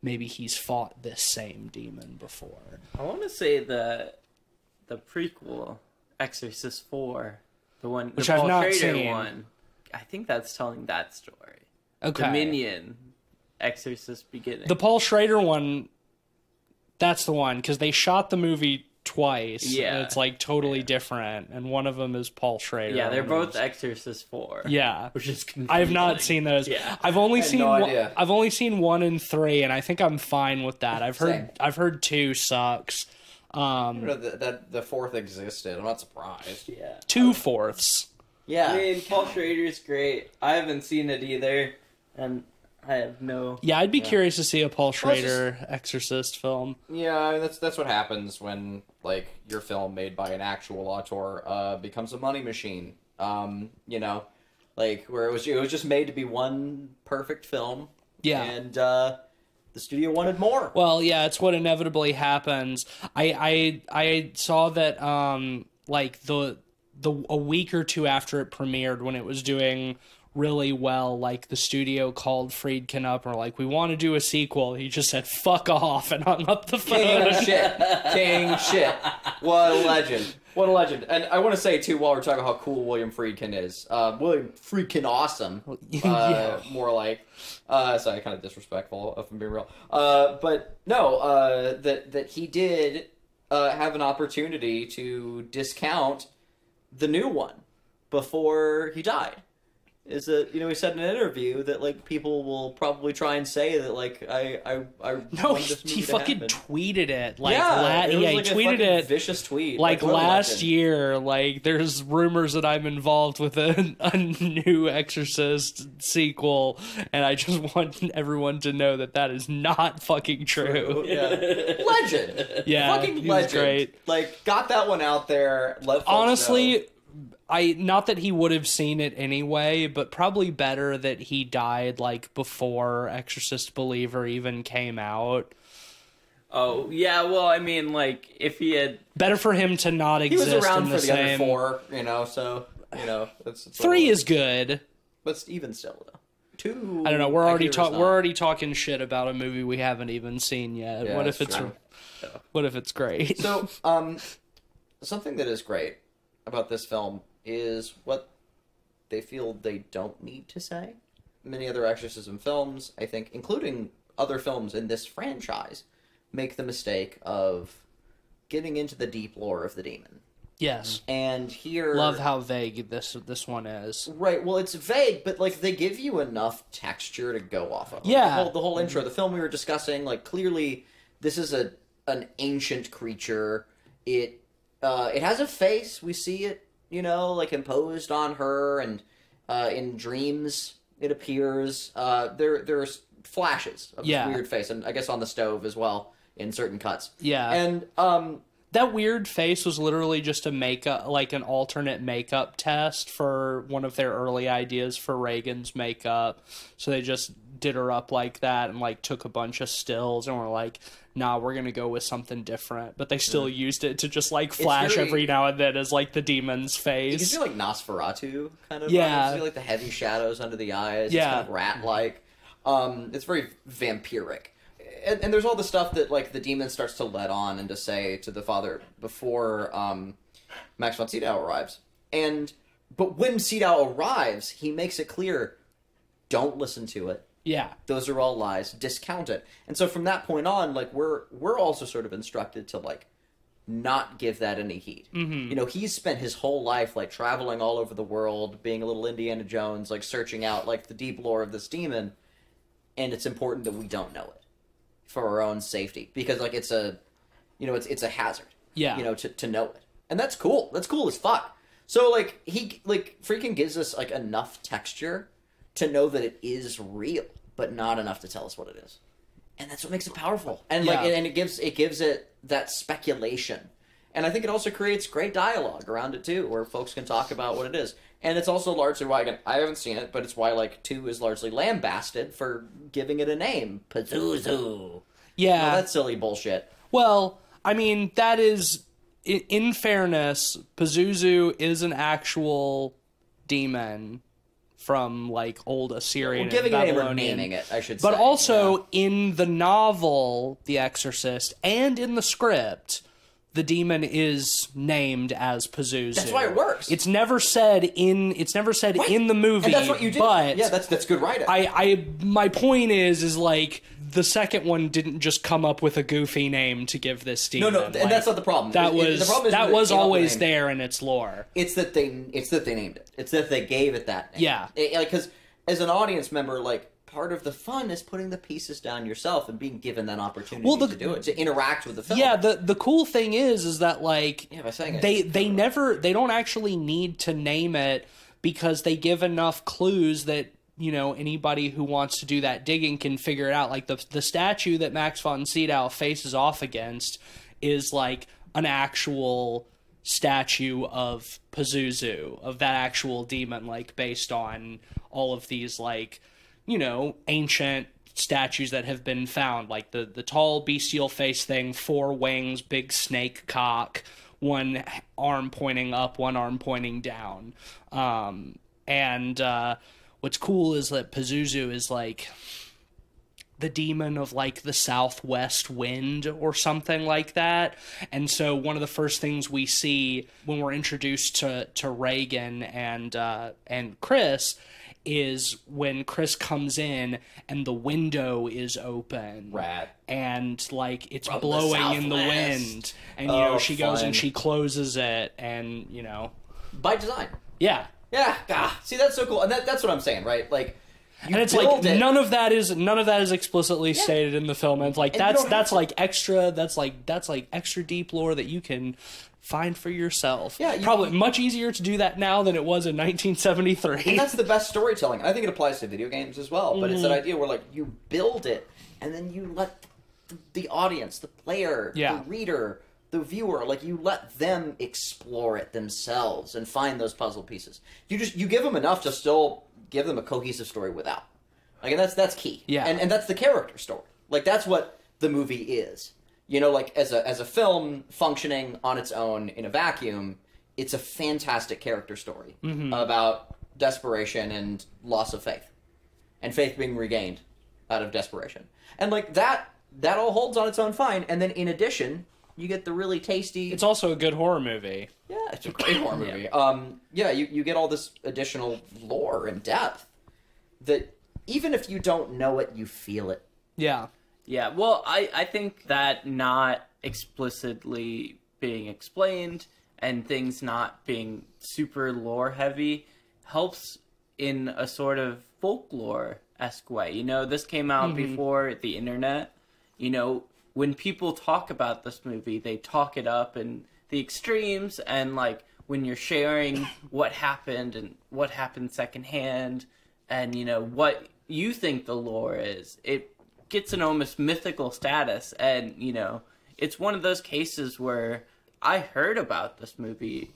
maybe he's fought this same demon before. I want to say the prequel, Exorcist 4, the one, which the I've Paul not Schrader seen. one, I think that's telling that story. Okay. Dominion, Exorcist Beginning. The Paul Schrader one, that's the one, because they shot the movie twice. Yeah. And it's, like, totally different, and one of them is Paul Schrader. Yeah, they're both Exorcist 4. Yeah. Which is confusing. I have not seen those. Yeah. I've only seen no idea. I've only seen 1 and 3, and I think I'm fine with that. I've heard 2 sucks. I don't know that the fourth existed. I'm not surprised. Yeah. 2/4. Yeah. I mean, Paul Schrader's great. I haven't seen it either, and I have no... Yeah, I'd be curious to see a Paul Schrader Exorcist film. Yeah, I mean, that's what happens when, like, your film made by an actual auteur becomes a money machine. You know, like, where it was just made to be one perfect film. Yeah. And the studio wanted more. Well, yeah, it's what inevitably happens. I saw that like a week or two after it premiered, when it was doing really well, like, the studio called Friedkin up and were like, we want to do a sequel. He just said fuck off and hung up the phone. King shit. What a legend. What a legend. And I want to say, too, while we're talking about how cool William Friedkin is, William Friedkin awesome. Yeah. More like, sorry, kind of disrespectful, if I'm being real. But no, that he did have an opportunity to discount the new one before he died. Is that, you know, he said in an interview that, like, people will probably try and say that, like, I no, want this movie he to fucking happen. tweeted it. Like, Yeah, it was he like a tweeted fucking it. vicious tweet. Like, what a last legend. year, like, there's rumors that I'm involved with a new Exorcist sequel, and I just want everyone to know that is not fucking true. Yeah. Legend. Yeah, Fucking he was legend. great. Like, got that one out there. Let folks Honestly, know. not that he would have seen it anyway, but probably better that he died, like, before Exorcist Believer even came out. Oh, yeah, well, I mean, like, if he had... Better for him to not He exist was around in for the the same... other 4, so, it's 3 is good. But even still, though. 2... I don't know, we're already talking shit about a movie we haven't even seen yet. Yeah, What if it's great? So, something that is great about this film is what they feel they don't need to say. Many other exorcism films, I think, including other films in this franchise, make the mistake of getting into the deep lore of the demon. Yes. And here... Love how vague this one is. Right, well, it's vague, but, like, they give you enough texture to go off of. Yeah. The whole intro, the film we were discussing, like, clearly, this is an ancient creature. It has a face. We see it, like, imposed on her, and in dreams, it appears. There's flashes of this weird face, and I guess on the stove as well, in certain cuts. Yeah. And, that weird face was literally just an alternate makeup test for one of their early ideas for Reagan's makeup. So they just did her up like that and, like, took a bunch of stills and were like, nah, we're gonna go with something different. But they still used it to just, like, flash every now and then as, like, the demon's face. You can see, like, Nosferatu, kind of. Yeah. You see, like, the heavy shadows under the eyes. Yeah. It's kind of rat-like. It's very vampiric. And there's all the stuff that, like, the demon starts to let on and to say to the father before Max von Sydow arrives. But when Sydow arrives, he makes it clear, don't listen to it. Yeah. Those are all lies. Discount it. And so from that point on, like, we're also sort of instructed to, like, not give that any heed. Mm-hmm. He's spent his whole life, like, traveling all over the world, being a little Indiana Jones, like, searching out, like, the deep lore of this demon, and it's important that we don't know it for our own safety, because, like, it's a hazard. Yeah. To know it. And that's cool. That's cool as fuck. So, like, he, like, freaking gives us, like, enough texture to know that it is real, but not enough to tell us what it is. And that's what makes it powerful. And, like, and it gives it that speculation. And I think it also creates great dialogue around it, too, where folks can talk about what it is. And it's also largely why, again, I haven't seen it, but it's why, like, 2 is largely lambasted for giving it a name. Pazuzu. Yeah. That's silly bullshit. Well, I mean, that is, in fairness, Pazuzu is an actual demon from, like, old Assyrian and giving it a name or Babylonian. naming it, I should say. But also, in the novel, The Exorcist, and in the script, the demon is named as Pazuzu. That's why it works. It's never said in the movie. And that's what you did. But yeah, that's good writing. My point is like the second one didn't just come up with a goofy name to give this demon. No, and that's not the problem. That was always there there in its lore. It's that they named it. It's that they gave it that name. Yeah. Because as an audience member, like, part of the fun is putting the pieces down yourself and being given that opportunity to do it, to interact with the film. Yeah, the cool thing is that, like, by saying they don't actually need to name it, because they give enough clues that, anybody who wants to do that digging can figure it out. Like, the statue that Max von Sydow faces off against is, like, an actual statue of Pazuzu, of that actual demon, like, based on all of these, like, ancient statues that have been found, like the tall bestial face thing, 4 wings, big snake cock, one arm pointing up, one arm pointing down. And what's cool is that Pazuzu is, like, the demon of, like, the southwest wind or something like that. And so one of the first things we see when we're introduced to Reagan and Chris is when Chris comes in and the window is open. Rat. And, like, it's From blowing in the wind. And, she goes and she closes it, and, by design. Yeah. Yeah. See, that's so cool. And that's what I'm saying, right? Like, and it's like none of that is explicitly stated in the film. And it's like that's like extra deep lore that you can find for yourself. Yeah, probably much easier to do that now than it was in 1973. And that's the best storytelling. I think it applies to video games as well. But it's that idea where, like, you build it and then you let the audience, the player, the reader, the viewer, like, you let them explore it themselves and find those puzzle pieces. You give them enough to still give them a cohesive story without. Like, and that's key. Yeah. And that's the character story. Like, that's what the movie is. You know, like, as a film functioning on its own in a vacuum, it's a fantastic character story about desperation and loss of faith. And faith being regained out of desperation. And, like, that all holds on its own fine. And then, in addition, you get the really tasty... It's also a good horror movie. Yeah, it's a great horror movie. You get all this additional lore and depth that even if you don't know it, you feel it. Yeah. Yeah, well, I think that not explicitly being explained and things not being super lore-heavy helps in a sort of folklore-esque way. You know, this came out before the internet. You know, when people talk about this movie, they talk it up in the extremes, and, like, when you're sharing what happened and what happened secondhand and, you know, what you think the lore is, it gets an almost mythical status. And, you know, it's one of those cases where I heard about this movie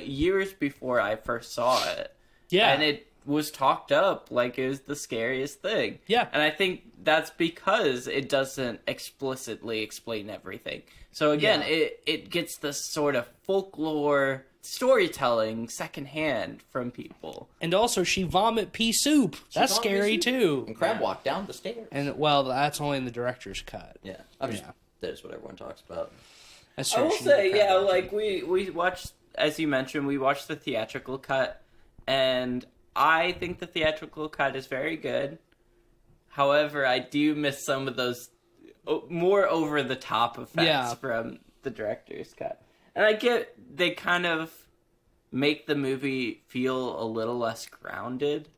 years before I first saw it. Yeah. And it was talked up like it was the scariest thing. Yeah. And I think that's because it doesn't explicitly explain everything. So again, it gets this sort of folklore storytelling secondhand from people. And also, she vomit pea soup. That's scary, too. And crab walk down the stairs. And, well, that's only in the director's cut. Yeah. That is what everyone talks about. That's I true. will say, yeah, like, we watched, as you mentioned, we watched the theatrical cut, and I think the theatrical cut is very good. However, I do miss some of those more over-the-top effects from the director's cut. And I get they kind of make the movie feel a little less grounded.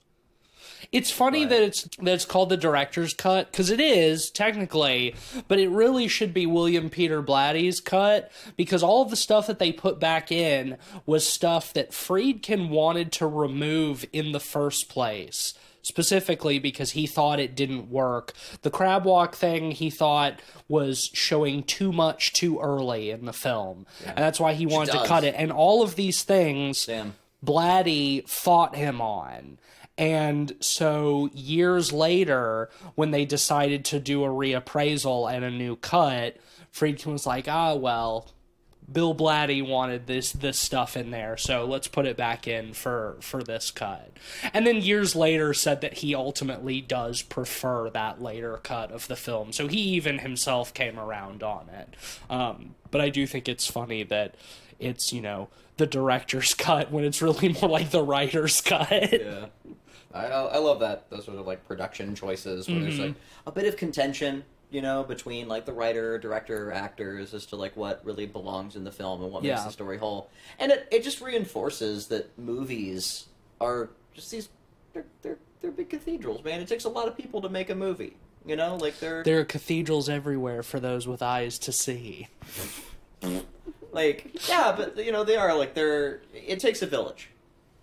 It's funny that it's called the director's cut, because it is, technically, but it really should be William Peter Blatty's cut, because all of the stuff that they put back in was stuff that Friedkin wanted to remove in the first place, specifically because he thought it didn't work. The crab walk thing he thought was showing too much too early in the film, and that's why he wanted to cut it. And all of these things, Blatty fought him on. And so years later, when they decided to do a reappraisal and a new cut, Friedkin was like, well, Bill Blatty wanted this stuff in there, so let's put it back in for this cut. And then years later said that he ultimately does prefer that later cut of the film. So he even himself came around on it. But I do think it's funny that it's, you know, the director's cut when it's really more like the writer's cut. Yeah. I love that, those sort of, like, production choices where there's, like, a bit of contention, you know, between, like, the writer, director, actors as to, like, what really belongs in the film and what makes the story whole. And it just reinforces that movies are just these, they're big cathedrals, man. It takes a lot of people to make a movie, you know? Like, There are cathedrals everywhere for those with eyes to see. Like, yeah, but, you know, they are, like, it takes a village,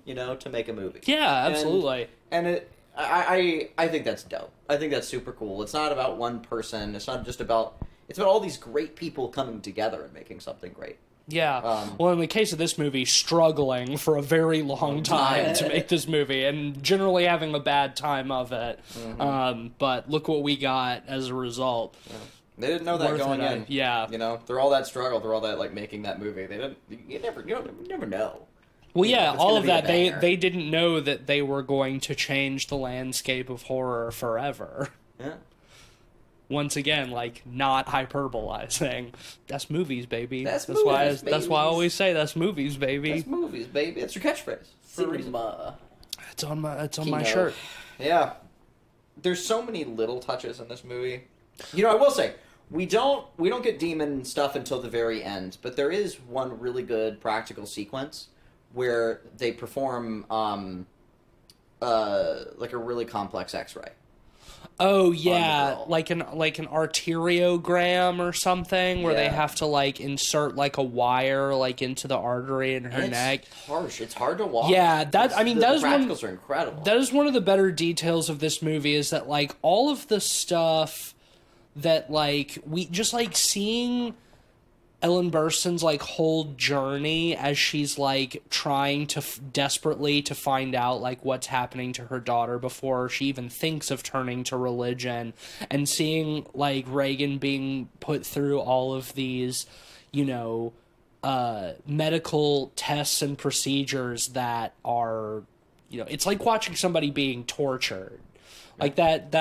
you know, to make a movie. Yeah, absolutely. And I think that's dope. I think that's super cool. It's not about one person. It's not just about... It's about all these great people coming together and making something great. Yeah. Well, in the case of this movie, struggling for a very long time to make this movie and generally having a bad time of it. But look what we got as a result. Yeah. They didn't know that going in. Yeah. You know, through all that struggle, through all that, like, making that movie, they didn't... You never know. Well, yeah, all of that, they didn't know that they were going to change the landscape of horror forever. Yeah. Once again, like, not hyperbolizing. That's movies, baby. That's why I always say that's movies, baby. That's movies, baby. That's your catchphrase. Cinema. It's on my shirt. Yeah. There's so many little touches in this movie. You know, I will say, we don't get demon stuff until the very end, but there is one really good practical sequence where they perform like a really complex X-ray. Oh yeah, like an arteriogram or something where they have to, like, insert, like, a wire, like, into the artery in her neck. It's harsh. It's hard to watch. Yeah, the practicals are incredible. That is one of the better details of this movie, is that, like, all of the stuff that, like, we just, like, seeing Ellen Burstyn's like whole journey as she's like trying to desperately to find out like what's happening to her daughter before she even thinks of turning to religion, and seeing like Reagan being put through all of these, you know, medical tests and procedures that are, you know, it's like watching somebody being tortured. Like that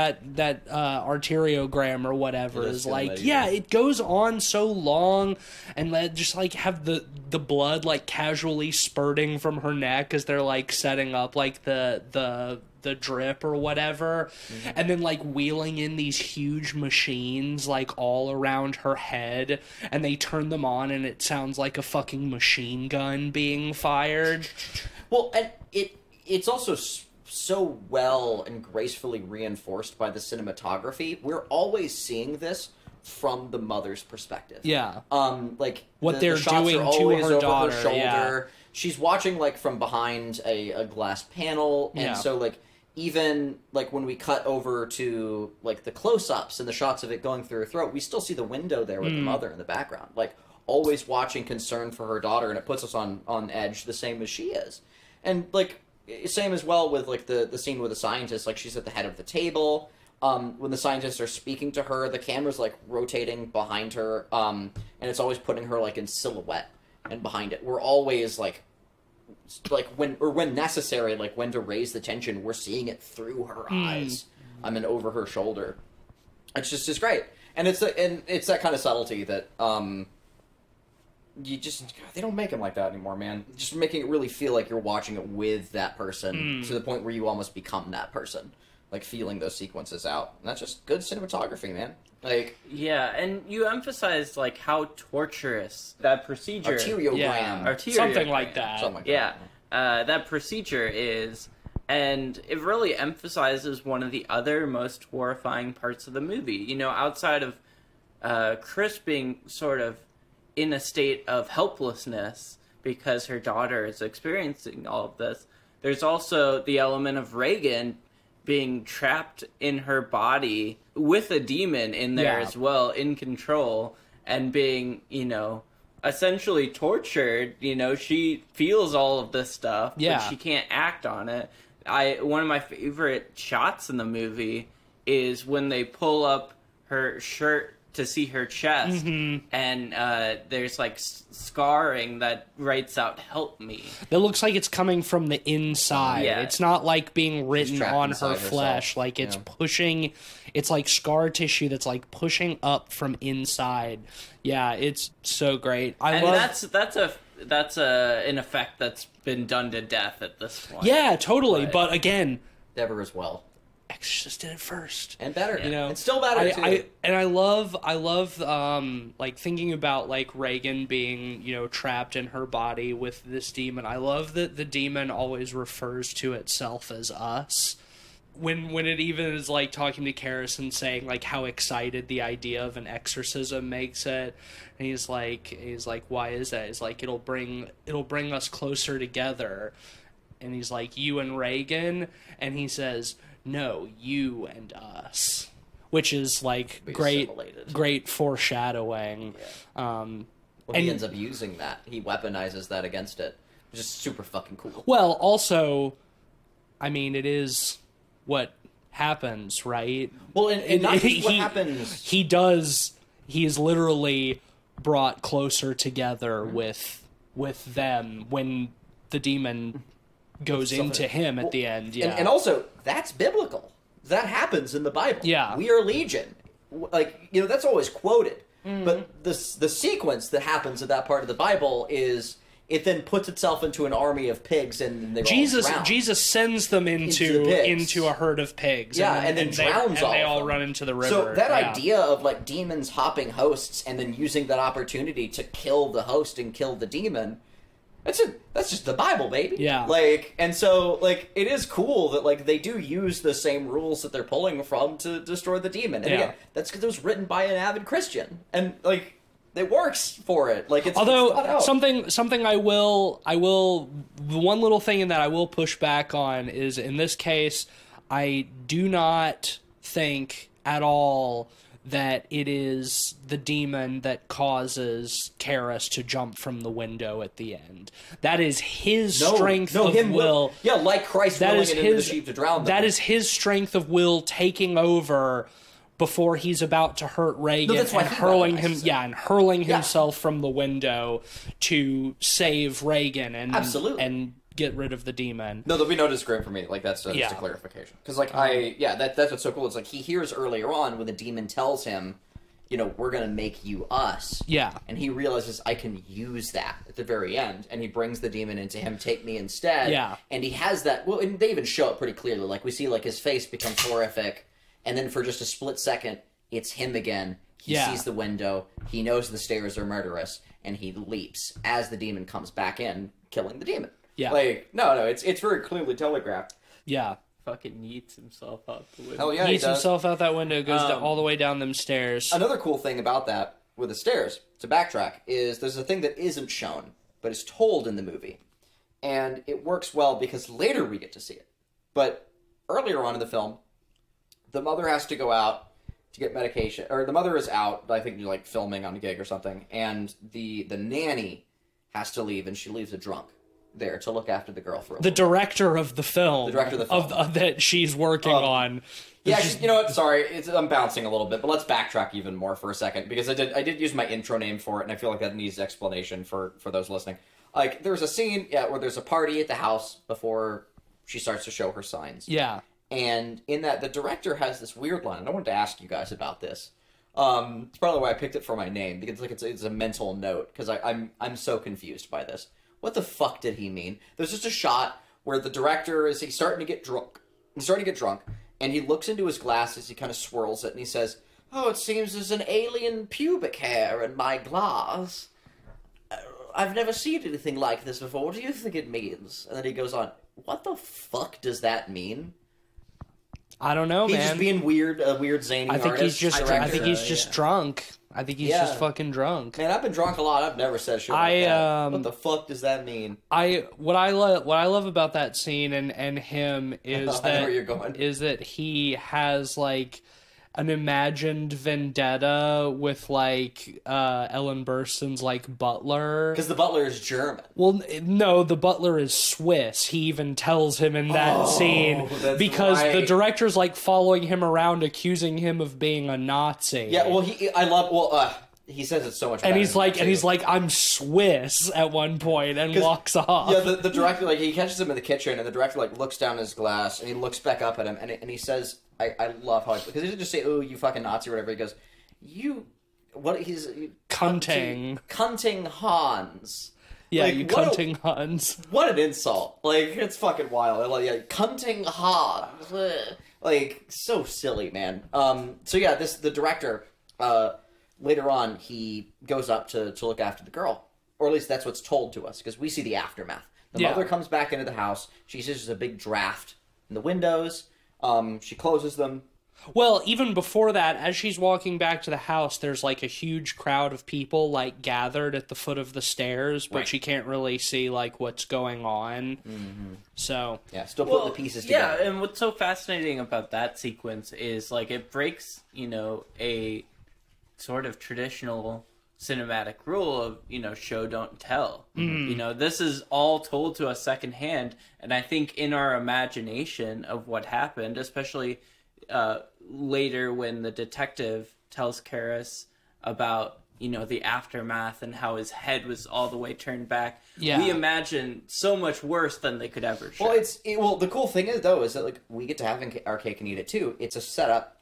arteriogram or whatever is like, yeah, it goes on so long, and just like have the blood like casually spurting from her neck as they're like setting up like the drip or whatever, and then like wheeling in these huge machines like all around her head, and they turn them on and it sounds like a fucking machine gun being fired. Well, and it's also so well and gracefully reinforced by the cinematography. We're always seeing this from the mother's perspective. Yeah. Like what the they're shots doing are always to her over daughter. her shoulder. Yeah. She's watching like from behind a glass panel, and so like even like when we cut over to like the close-ups and the shots of it going through her throat, we still see the window there with the mother in the background, like always watching, concern for her daughter, and it puts us on edge the same as she is. And like same as well with like the scene with the scientist, like she's at the head of the table. When the scientists are speaking to her, the camera's like rotating behind her, and it's always putting her like in silhouette and behind it. We're always like when necessary, like when to raise the tension, we're seeing it through her eyes, and over her shoulder. It's great, and it's that kind of subtlety that they don't make them like that anymore, man. Just making it really feel like you're watching it with that person to the point where you almost become that person, like feeling those sequences out. And that's just good cinematography, man. Like, yeah, and you emphasized like how torturous that procedure, arteriogram, something like that. That procedure is, and it really emphasizes one of the other most horrifying parts of the movie. You know, outside of Chris being sort of in a state of helplessness because her daughter is experiencing all of this, there's also the element of Reagan being trapped in her body with a demon in there as well, in control, and being, you know, essentially tortured. You know, she feels all of this stuff, but she can't act on it. One of my favorite shots in the movie is when they pull up her shirt to see her chest, and there's like scarring that writes out "Help me." That looks like it's coming from the inside. Yeah. It's not like being written on her flesh. Herself. Like it's pushing. It's like scar tissue that's like pushing up from inside. Yeah, it's so great. That's an effect that's been done to death at this point. Yeah, totally. But again, never as well. Exorcist did it first and better, you know. It's still better too. I love like thinking about like Reagan being, you know, trapped in her body with this demon. I love that the demon always refers to itself as us. When it even is like talking to Karis and saying like how excited the idea of an exorcism makes it, and he's like, why is that? He's like, it'll bring us closer together, and he's like, you and Reagan, and he says, no, you and us, which is like great foreshadowing. And he ends up using that. He weaponizes that against it, which is super fucking cool. Well, also, I mean, it is what happens, right? Well, and not just what happens. He is literally brought closer together with them when the demon goes into him at the end. Yeah. And also, that's biblical. That happens in the Bible. Yeah. We are legion. Like, you know, that's always quoted. But the sequence that happens in that part of the Bible is it then puts itself into an army of pigs, and they Jesus sends them into a herd of pigs. Yeah, and then drowns all. And they all run into the river. So that idea of like demons hopping hosts and then using that opportunity to kill the host and kill the demon. That's just the Bible, baby. Yeah. Like, and so, like, it is cool that, like, they do use the same rules that they're pulling from to destroy the demon. And again, that's because it was written by an avid Christian. And, like, it works for it. Like, it's thought out. something I will, the one little thing that I will push back on is, in this case, I do not think at all that it is the demon that causes Karras to jump from the window at the end. That is his strength of will. Yeah, like Christ willing it into the sheep to drown them. That is his strength of will taking over before he's about to hurt Reagan and hurling himself from the window to save Reagan and get rid of the demon. No, there'll be no disagreement for me. Like, that's just a clarification. Because, like, that's what's so cool. It's like, he hears earlier on when the demon tells him, you know, we're going to make you us. Yeah. And he realizes, I can use that at the very end. And he brings the demon into him, take me instead. Yeah. And he has that, well, and they even show it pretty clearly. Like, we see, like, his face becomes horrific. And then for just a split second, it's him again. He sees the window. He knows the stairs are murderous. And he leaps as the demon comes back in, killing the demon. Yeah. Like, no, it's very clearly telegraphed. Yeah. Fucking yeets himself out the window. Hell yeah, Yeets himself out that window, goes all the way down them stairs. Another cool thing about that, with the stairs, to backtrack, is there's a thing that isn't shown, but is told in the movie. And it works well because later we get to see it. But earlier on in the film, the mother has to go out to get medication. Or the mother is out, I think, like, filming on a gig or something. And the nanny has to leave, and she leaves a drunk there to look after the girl for a the director of the film. The director of the film. That she's working on. Yeah, you know what? Sorry, I'm bouncing a little bit, but let's backtrack even more for a second, because I did use my intro name for it, and I feel like that needs explanation for those listening. Like, there's a scene where there's a party at the house before she starts to show her signs. Yeah. And in that, the director has this weird line, and I wanted to ask you guys about this. It's probably why I picked it for my name, because like it's a mental note, because I'm so confused by this. What the fuck did he mean? There's just a shot where the director he's starting to get drunk. He's starting to get drunk, and he looks into his glasses, he kind of swirls it, and he says, "Oh, it seems there's an alien pubic hair in my glass. I've never seen anything like this before. What do you think it means?" And then he goes on, "What the fuck does that mean?" I don't know, man. He's just being weird, a weird zany artist. I think he's just drunk. I think he's just fucking drunk. Man, I've been drunk a lot. I've never said shit like that. What the fuck does that mean? What I love about that scene and him is I know where you're going. Is that he has like an imagined vendetta with like Ellen Burstyn's like butler, because the butler is German. Well, no, the butler is Swiss. He even tells him in that scene, because the director's like following him around, accusing him of being a Nazi. Yeah, well, he says it so much better. And he's like, I'm Swiss at one point, and walks off. Yeah, the director, like, he catches him in the kitchen, and the director, like, looks down his glass, and he looks back up at him, and he says, I love how, because he doesn't just say, "Oh, you fucking Nazi," or whatever. He goes, cunting Hans. Yeah, like, you cunting Hans. What an insult. Like, it's fucking wild. Like, cunting Hans. Like, so silly, man. So yeah, the director, later on, he goes up to look after the girl. Or at least that's what's told to us, because we see the aftermath. The mother comes back into the house. She sees there's a big draft in the windows. She closes them. Well, even before that, as she's walking back to the house, there's like a huge crowd of people like gathered at the foot of the stairs, but she can't really see like what's going on. Mm-hmm. So yeah, still putting the pieces together. Yeah, and what's so fascinating about that sequence is like it breaks, a sort of traditional cinematic rule of, show don't tell. This is all told to us secondhand, and I think in our imagination of what happened, especially later when the detective tells Karras about the aftermath and how his head was all the way turned back, we imagine so much worse than they could ever show. Well, the cool thing is though is that like we get to have our cake and eat it too. It's a setup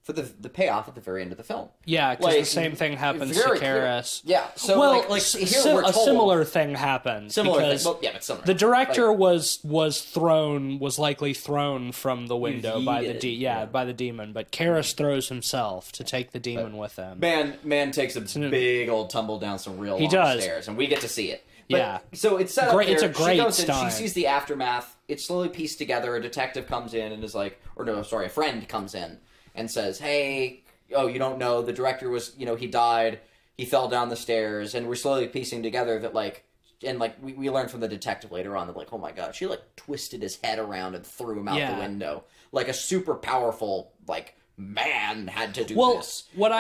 for the payoff at the very end of the film. Yeah, because the same thing happens to Karras. Yeah, so here we're told, a similar thing happens. But similar. The director was likely thrown from the window by the demon, but Karras throws himself to take the demon with him. Man takes a big old tumble down some real long stairs, and we get to see it. So it's set up there. It's a great stunt. She sees the aftermath. It's slowly pieced together. A detective comes in and is like, a friend comes in and says, "Hey, you don't know, the director was, he died, he fell down the stairs," and we're slowly piecing together that, we learn from the detective later on that, oh my god, she, twisted his head around and threw him out the window. Like a super powerful, man had to do Well, this. what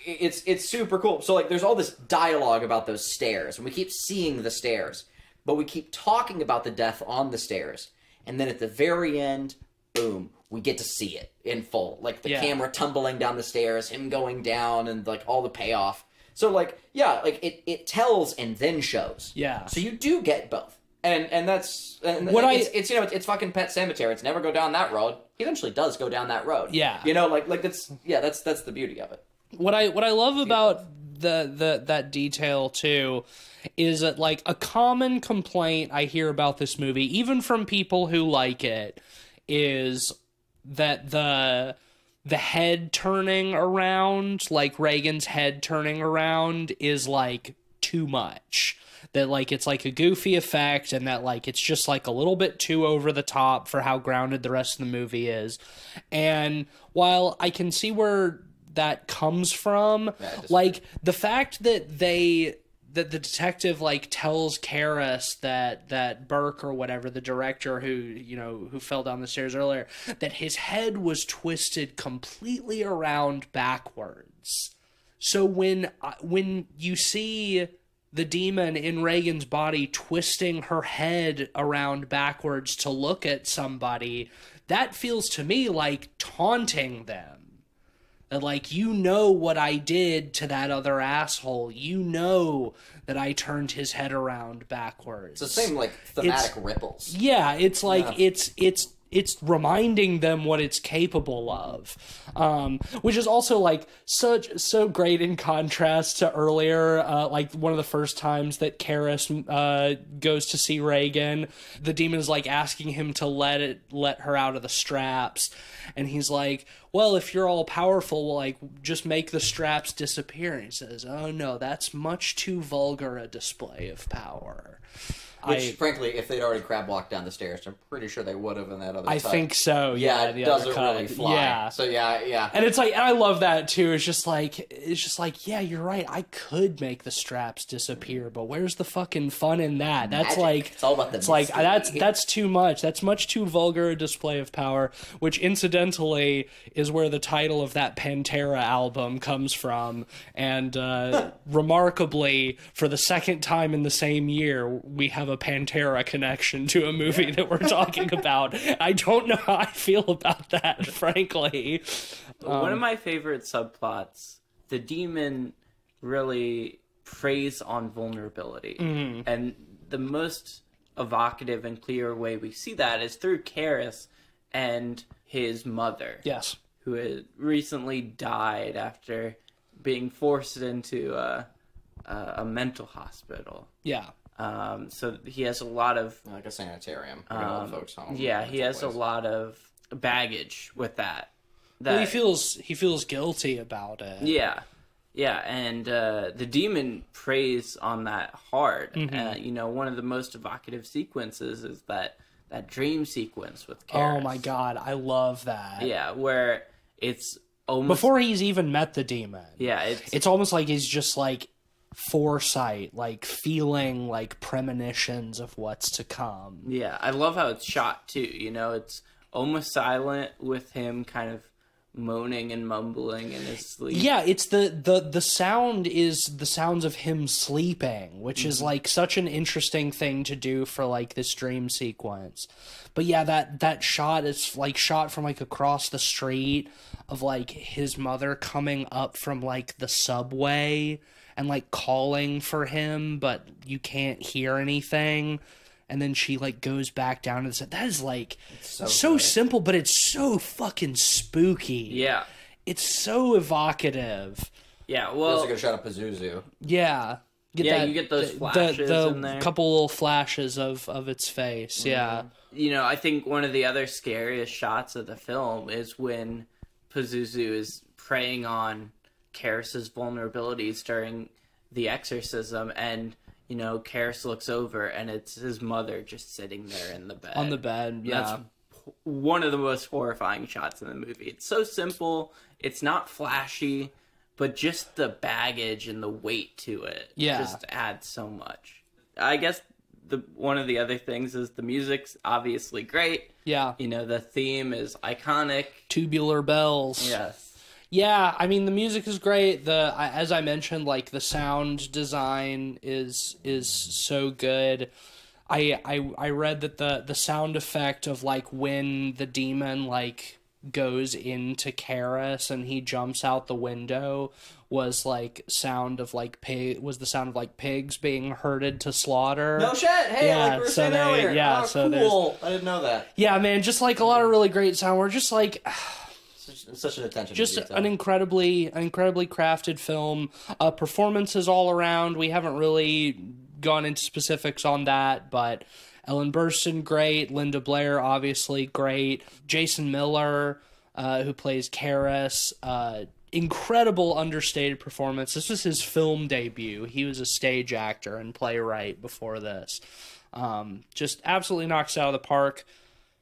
it's super cool. So like, there's all this dialogue about those stairs, and we keep seeing the stairs, but we keep talking about the death on the stairs, and then at the very end, boom, we get to see it in full. Like the camera tumbling down the stairs, him going down, and like all the payoff. So like, yeah, like it tells and then shows. Yeah. So you do get both. And that's it's fucking Pet Sematary. It's never go down that road. He eventually does go down that road. Yeah. You know, like that's the beauty of it. What I love about that detail too is that, like, a common complaint I hear about this movie, even from people who like it, is that the head turning around, like Reagan's head turning around, is like too much. That, like, it's like a goofy effect, and that, like, it's just like a little bit too over the top for how grounded the rest of the movie is. And while I can see where that comes from, like, the fact that the detective, like, tells Karras that Burke or whatever, the director who fell down the stairs earlier, that his head was twisted completely around backwards. So when you see the demon in Reagan's body twisting her head around backwards to look at somebody, that feels to me like taunting them. That, like, you know what I did to that other asshole. You know that I turned his head around backwards. It's the same, like, thematic ripples. Yeah, it's like, it's reminding them what it's capable of, which is also, like, so great in contrast to earlier, like one of the first times that Karras goes to see Reagan. The demon is, like, asking him to let her out of the straps, and he's like, well, if you're all powerful, well, like, just make the straps disappear. And he says, oh no, that's much too vulgar a display of power. Which, frankly, if they'd already crab walked down the stairs, I'm pretty sure they would have in that other I cut. think so, yeah. It doesn't really fly. Yeah. So, yeah. And it's like, and I love that, too. It's just like, yeah, you're right. I could make the straps disappear, but where's the fucking fun in that? That's Magic. like... It's all about the It's like, mystery. that's too much. That's much too vulgar a display of power, which, incidentally, is where the title of that Pantera album comes from. And, remarkably, for the second time in the same year, we have a Pantera connection to a movie that we're talking about. I don't know how I feel about that, frankly. One of my favorite subplots, the demon really preys on vulnerability. And the most evocative and clear way we see that is through Karras and his mother. Yes. Who had recently died after being forced into a mental hospital. Yeah. So he has a lot of... Like a sanitarium. Old folks home. Yeah, he has a lot of baggage with that. Well, he feels guilty about it. Yeah. Yeah, and the demon preys on that hard. One of the most evocative sequences is that dream sequence with Karras. Oh my god, I love that. Yeah, where it's almost... Before he's even met the demon. Yeah, it's almost like he's just, like, foresight, like, feeling, like, premonitions of what's to come. Yeah, I love how it's shot, too. You know, it's almost silent with him kind of moaning and mumbling in his sleep. Yeah, it's the sound is the sounds of him sleeping, which is, like, such an interesting thing to do for, like, this dream sequence. But yeah, that shot is, like, shot from, like, across the street of, like, his mother coming up from, like, the subway and, like, calling for him, but you can't hear anything. And then she, like, goes back down to the... That is, like, so simple, but it's so fucking spooky. Yeah. It's so evocative. Yeah, well... Feels like a shot of Pazuzu. Yeah. You get those flashes in there. Couple little flashes of its face, yeah. You know, I think one of the other scariest shots of the film is when Pazuzu is preying on Karras' vulnerabilities during the exorcism, and... You know, Karras looks over, and it's his mother just sitting there in the bed. On the bed, yeah. That's one of the most horrifying shots in the movie. It's so simple. It's not flashy, but just the baggage and the weight to it just adds so much. I guess one of the other things is the music's obviously great. Yeah. You know, the theme is iconic. Tubular bells. Yes. Yeah, I mean the music is great. As I mentioned, like the sound design is so good. I read that the sound effect of like when the demon like goes into Karis and he jumps out the window was like the sound of like pigs being herded to slaughter. No shit. Hey, Yeah, like we were so saying they- earlier. yeah, Oh, so cool. I didn't know that. Yeah, man, just like a lot of really great sound. We're just like Such an attention. just to detail. an incredibly crafted film. Performances all around. We haven't really gone into specifics on that, but Ellen Burstyn, great. Linda Blair, obviously great. Jason Miller, who plays Karis, incredible understated performance. This was his film debut. He was a stage actor and playwright before this. Just absolutely knocks it out of the park.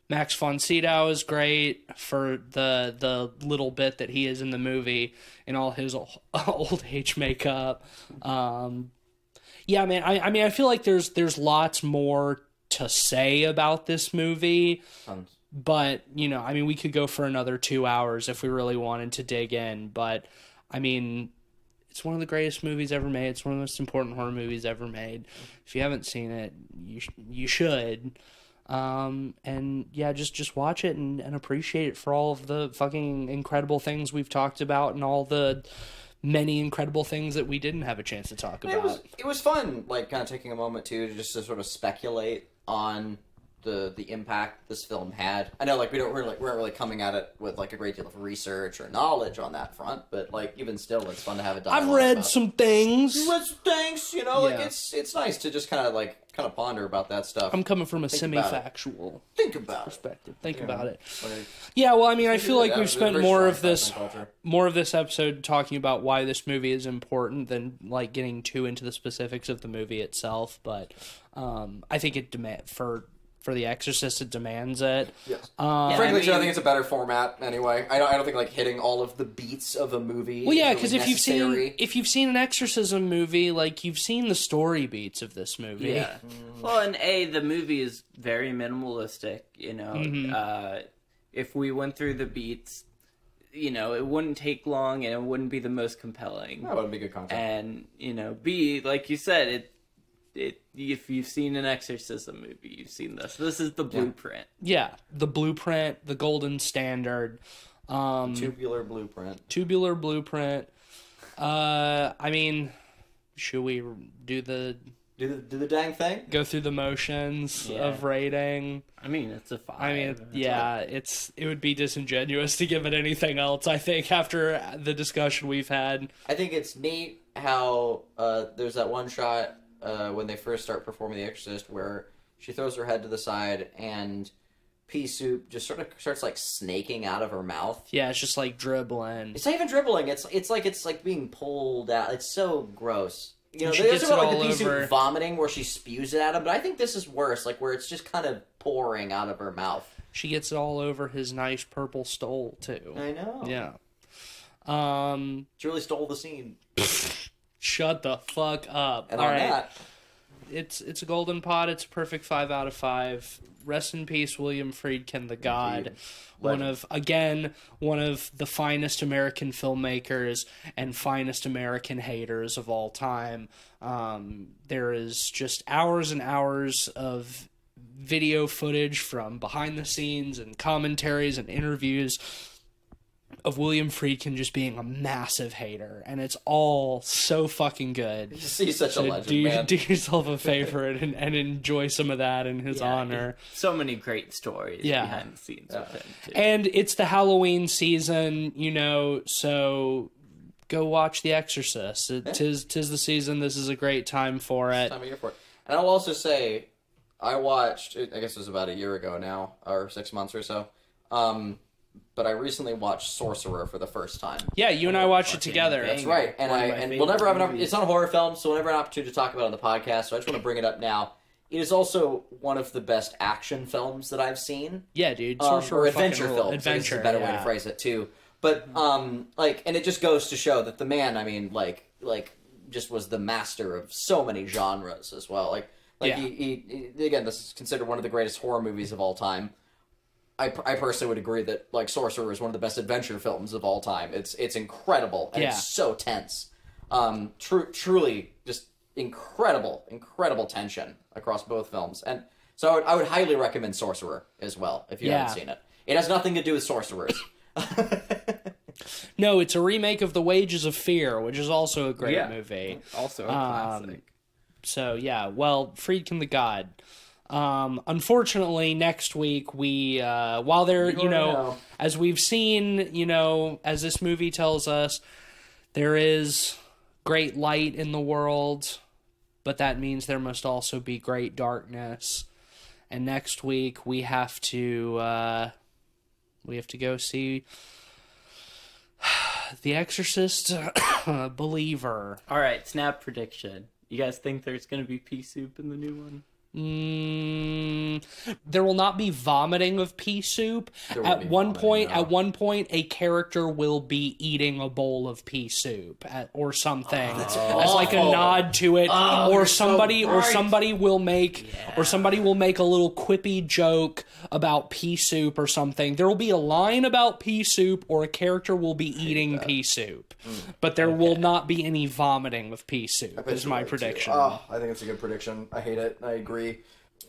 Max von Sydow is great for the little bit that he is in the movie in all his old age makeup. Yeah, man. I mean, I feel like there's lots more to say about this movie, but you know, I mean, we could go for another 2 hours if we really wanted to dig in. But I mean, it's one of the greatest movies ever made. It's one of the most important horror movies ever made. If you haven't seen it, you should. And yeah, just watch it and appreciate it for all of the fucking incredible things we've talked about and all the many incredible things that we didn't have a chance to talk about. It was fun, like kind of taking a moment too, just to sort of speculate on the impact this film had. I know, like we weren't really coming at it with like a great deal of research or knowledge on that front, but like even still, it's fun to have a dialogue. I've read some things. You read some things, you know, like Yeah. it's nice to just kind of ponder about that stuff. I'm coming from a Think about it. semi-factual Think about it. perspective. Think about it. Like, Yeah, well, I mean, I feel like that we've was a spent very more strong of culture. this episode talking about why this movie is important than like getting too into the specifics of the movie itself. But I think it for The Exorcist, it demands it. Yes. I Frankly, too, I mean- think it's a better format anyway. I don't think like hitting all of the beats of a movie. Well, yeah, is because really necessary. if you've seen an exorcism movie, like you've seen the story beats of this movie. Yeah. Well, and the movie is very minimalistic, you know. If we went through the beats, you know, it wouldn't take long and it wouldn't be the most compelling. That would be good content. And, you know, B, like you said, if you've seen an exorcism movie, you've seen this. This is the blueprint. Yeah, the blueprint, the golden standard. Tubular blueprint. Tubular blueprint. I mean, should we do the Do the dang thing. go through the motions Yeah. of rating? I mean, it's a 5. I mean, yeah, it would be disingenuous to give it anything else. I think after the discussion we've had. I think it's neat how there's that one shot when they first start performing The Exorcist where she throws her head to the side and pea soup just sort of starts like snaking out of her mouth. Yeah, it's just like dribbling. It's not even dribbling. It's like being pulled out. It's so gross. You know, And she there's gets about it like the all pea soup over. vomiting where she spews it at him, but I think this is worse. Like where it's just kind of pouring out of her mouth. She gets it all over his nice purple stole too. I know. Yeah. She really stole the scene. Shut the fuck up. And All on right. that, It's a golden pot. It's a perfect 5 out of 5. Rest in peace, William Friedkin, the God. One of the finest American filmmakers and finest American haters of all time. There is just hours and hours of video footage from behind the scenes and commentaries and interviews of William Friedkin just being a massive hater, and it's all so fucking good. he's such a legend, do man. yourself a favor and enjoy some of that in his honor. So many great stories behind the scenes with him, too. And it's the Halloween season, you know, so go watch The Exorcist. Tis the season. This is a great time for it. Time of year for it. And I'll also say, I watched, I guess it was about a year ago now, or 6 months or so, but I recently watched Sorcerer for the first time. Yeah, you and I watched it fucking together. bang. That's right, and One of my we'll favorite never have an movies. it's not a horror film, so we'll never have an opportunity to talk about it on the podcast, so I just want to bring it up now. It is also one of the best action films that I've seen. Yeah, dude. Or Sorcerer adventure fucking films, I guess Adventure, is a better way to yeah. phrase it, too. But, like, and it just goes to show that the man, I mean, like, just was the master of so many genres as well. Like, Like, Yeah. he again, this is considered one of the greatest horror movies of all time. I personally would agree that, like, Sorcerer is one of the best adventure films of all time. It's incredible, and it's so tense. Truly, just incredible tension across both films. And so I would highly recommend Sorcerer as well, if you haven't seen it. It has nothing to do with sorcerers. No, it's a remake of The Wages of Fear, which is also a great movie. Also a classic. So, yeah, well, Friedkin the God. Unfortunately, next week, we, while there, as we've seen, as this movie tells us, there is great light in the world, but that means there must also be great darkness. And next week, we have to go see The Exorcist Believer. All right, snap prediction. You guys think there's going to be pea soup in the new one? There will not be vomiting of pea soup. At one point, a character will be eating a bowl of pea soup or something as like a nod to it. Or somebody will make a little quippy joke about pea soup or something. There will be a line about pea soup, or a character will be eating pea soup, but there will not be any vomiting of pea soup. Is my prediction. Oh, I think it's a good prediction. I hate it. I agree.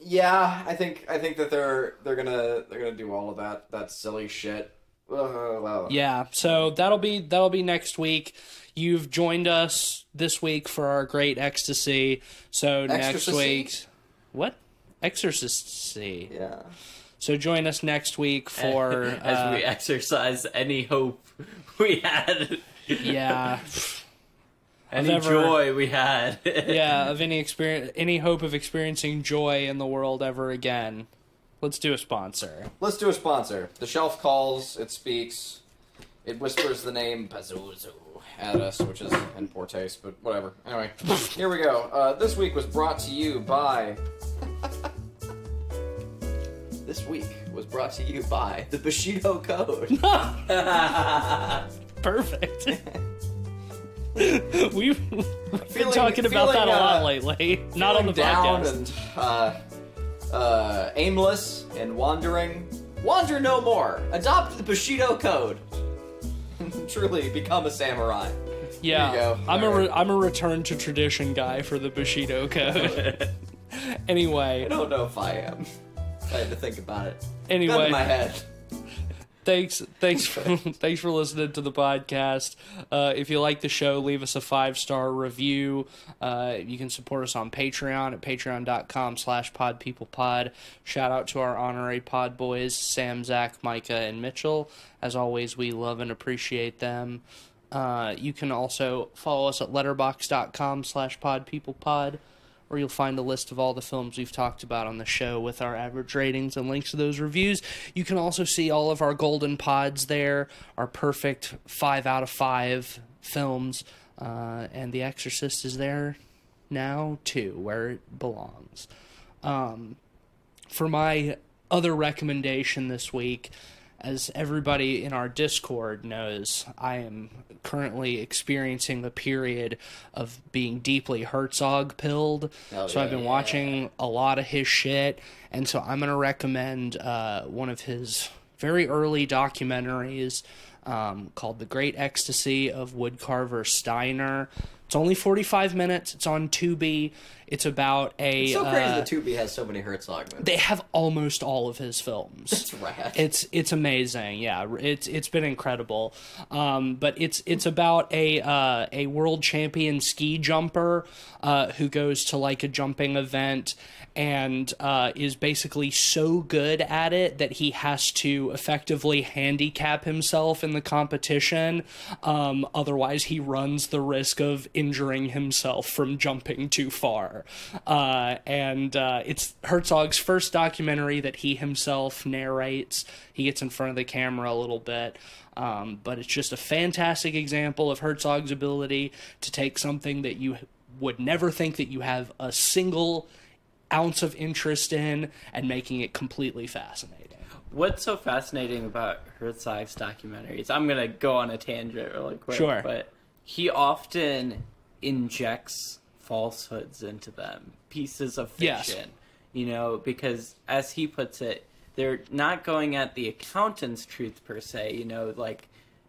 Yeah, I think that they're gonna do all of that silly shit. Wow. Yeah, so that'll be next week. You've joined us this week for our great ecstasy. So next week, what? Exorcisty. Yeah. So join us next week for as we exercise any hope we had. Yeah. Any joy we had. Yeah, of any hope of experiencing joy in the world ever again. Let's do a sponsor. The shelf calls, it speaks, it whispers the name Pazuzu at us, which is in poor taste, but whatever. Anyway, here we go. This week was brought to you by the Bushido Code. Perfect. We've been talking about that a lot lately. Not on the podcast. And aimless and wandering. Wander no more. Adopt the Bushido Code. Truly become a samurai. Yeah, There you go. I'm a return to tradition guy for the Bushido Code. Anyway, I don't know if I am. I had to think about it. Anyway. Gun to my head. Thanks for listening to the podcast. If you like the show, leave us a 5-star review. You can support us on Patreon at patreon.com/podpeoplepod. Shout out to our honorary pod boys, Sam, Zach, Micah, and Mitchell. As always, we love and appreciate them. You can also follow us at letterboxd.com/podpeoplepod, where you'll find a list of all the films we've talked about on the show with our average ratings and links to those reviews. You can also see all of our golden pods there, our perfect 5 out of 5 films, and The Exorcist is there now, too, where it belongs. For my other recommendation this week, as everybody in our Discord knows, I am currently experiencing a period of being deeply Herzog-pilled. So I've been watching a lot of his shit, and so I'm going to recommend one of his very early documentaries called The Great Ecstasy of Woodcarver Steiner. It's only 45 minutes. It's on Tubi. It's about a... It's so crazy that Tubi has so many Herzog movies. They have almost all of his films. That's rad. It's amazing. Yeah, it's been incredible. But it's about a world champion ski jumper who goes to like a jumping event and is basically so good at it that he has to effectively handicap himself in the competition. Otherwise, he runs the risk of injuring himself from jumping too far. It's Herzog's first documentary that he himself narrates. He gets in front of the camera a little bit. But it's just a fantastic example of Herzog's ability to take something that you would never think that you have a single ounce of interest in and making it completely fascinating. What's so fascinating about Herzog's documentaries? I'm going to go on a tangent really quick. Sure. But he often injects falsehoods into them, pieces of Yes. fiction, you know, because as he puts it, they're not going at the accountant's truth per se, you know, like,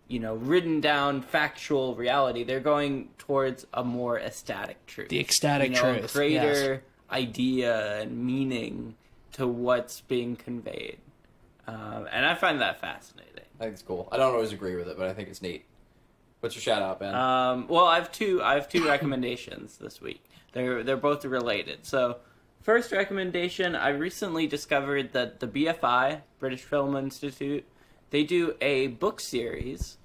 you know, written down factual reality. They're going towards a more ecstatic truth. The ecstatic you know, truth, a greater yes. idea and meaning to what's being conveyed. And I find that fascinating. I think it's cool. I don't always agree with it, but I think it's neat. What's your shout out, Ben? Well, I have two recommendations this week. They're both related. So, first recommendation, I recently discovered that the BFI, British Film Institute, they do a book series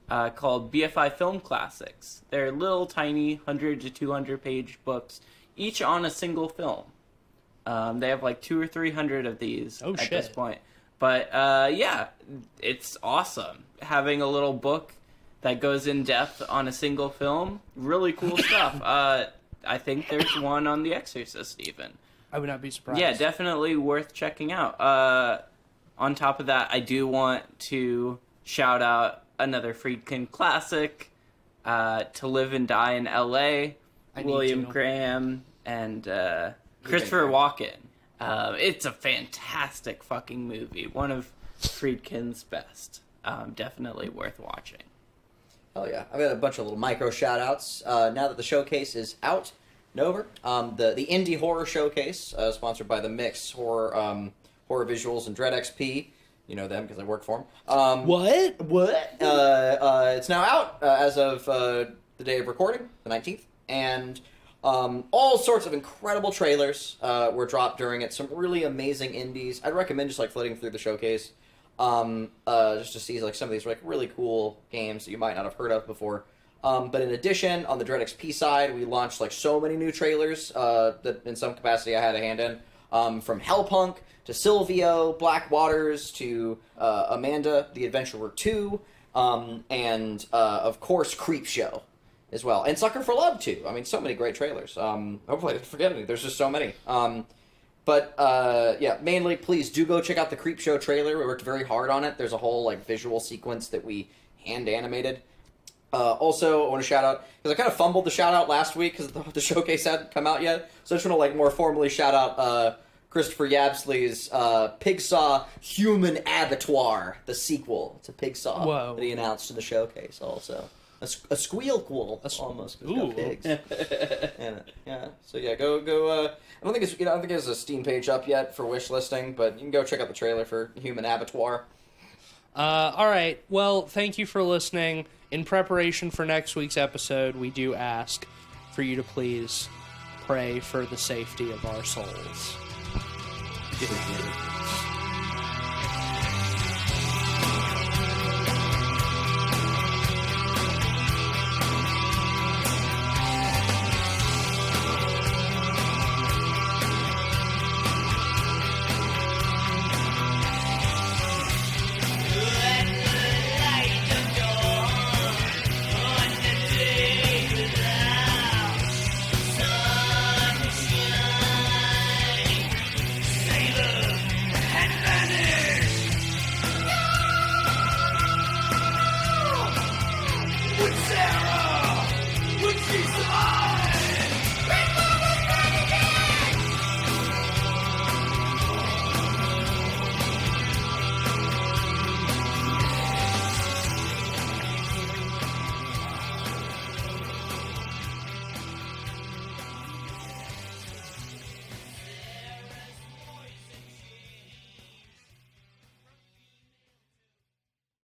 called BFI Film Classics. They're little tiny 100 to 200 page books, each on a single film. They have like 200 or 300 of these at this point. But yeah, it's awesome having a little book that goes in depth on a single film. Really cool stuff. I think there's one on The Exorcist even. I would not be surprised. Yeah, definitely worth checking out. On top of that, I do want to shout out another Friedkin classic, To Live and Die in L.A., William Graham, and Christopher Walken. It's a fantastic fucking movie. One of Friedkin's best. Definitely worth watching. Oh yeah, I've got a bunch of little micro shout-outs. Now that the showcase is out and over, the Indie Horror Showcase, sponsored by the Mix Horror Visuals and Dread XP. You know them because I work for them. What? It's now out as of the day of recording, the 19th, and all sorts of incredible trailers were dropped during it. Some really amazing indies. I'd recommend just like flitting through the showcase. Just to see like some of these like really cool games that you might not have heard of before. But in addition, on the Dread XP side, we launched like so many new trailers that in some capacity I had a hand in. From Hellpunk to Silvio, Black Waters to Amanda the Adventurer 2, and of course Creepshow as well, and Sucker for Love 2. I mean, so many great trailers. Hopefully I didn't forget any. There's just so many. But yeah, mainly, please do go check out the Creepshow trailer. We worked very hard on it. There's a whole like visual sequence that we hand animated. Also, I want to shout out because I kind of fumbled the shout out last week because the showcase hadn't come out yet. So I just want to like more formally shout out Christopher Yabsley's Pigsaw Human Abattoir, the sequel to Pigsaw that he announced in the showcase. Also, a squeal-quool almost. It's got pigs. Yeah. So yeah, go. I don't think it's a Steam page up yet for wish listing, but you can go check out the trailer for Human Abattoir. All right. Well, thank you for listening. In preparation for next week's episode, we do ask for you to please pray for the safety of our souls.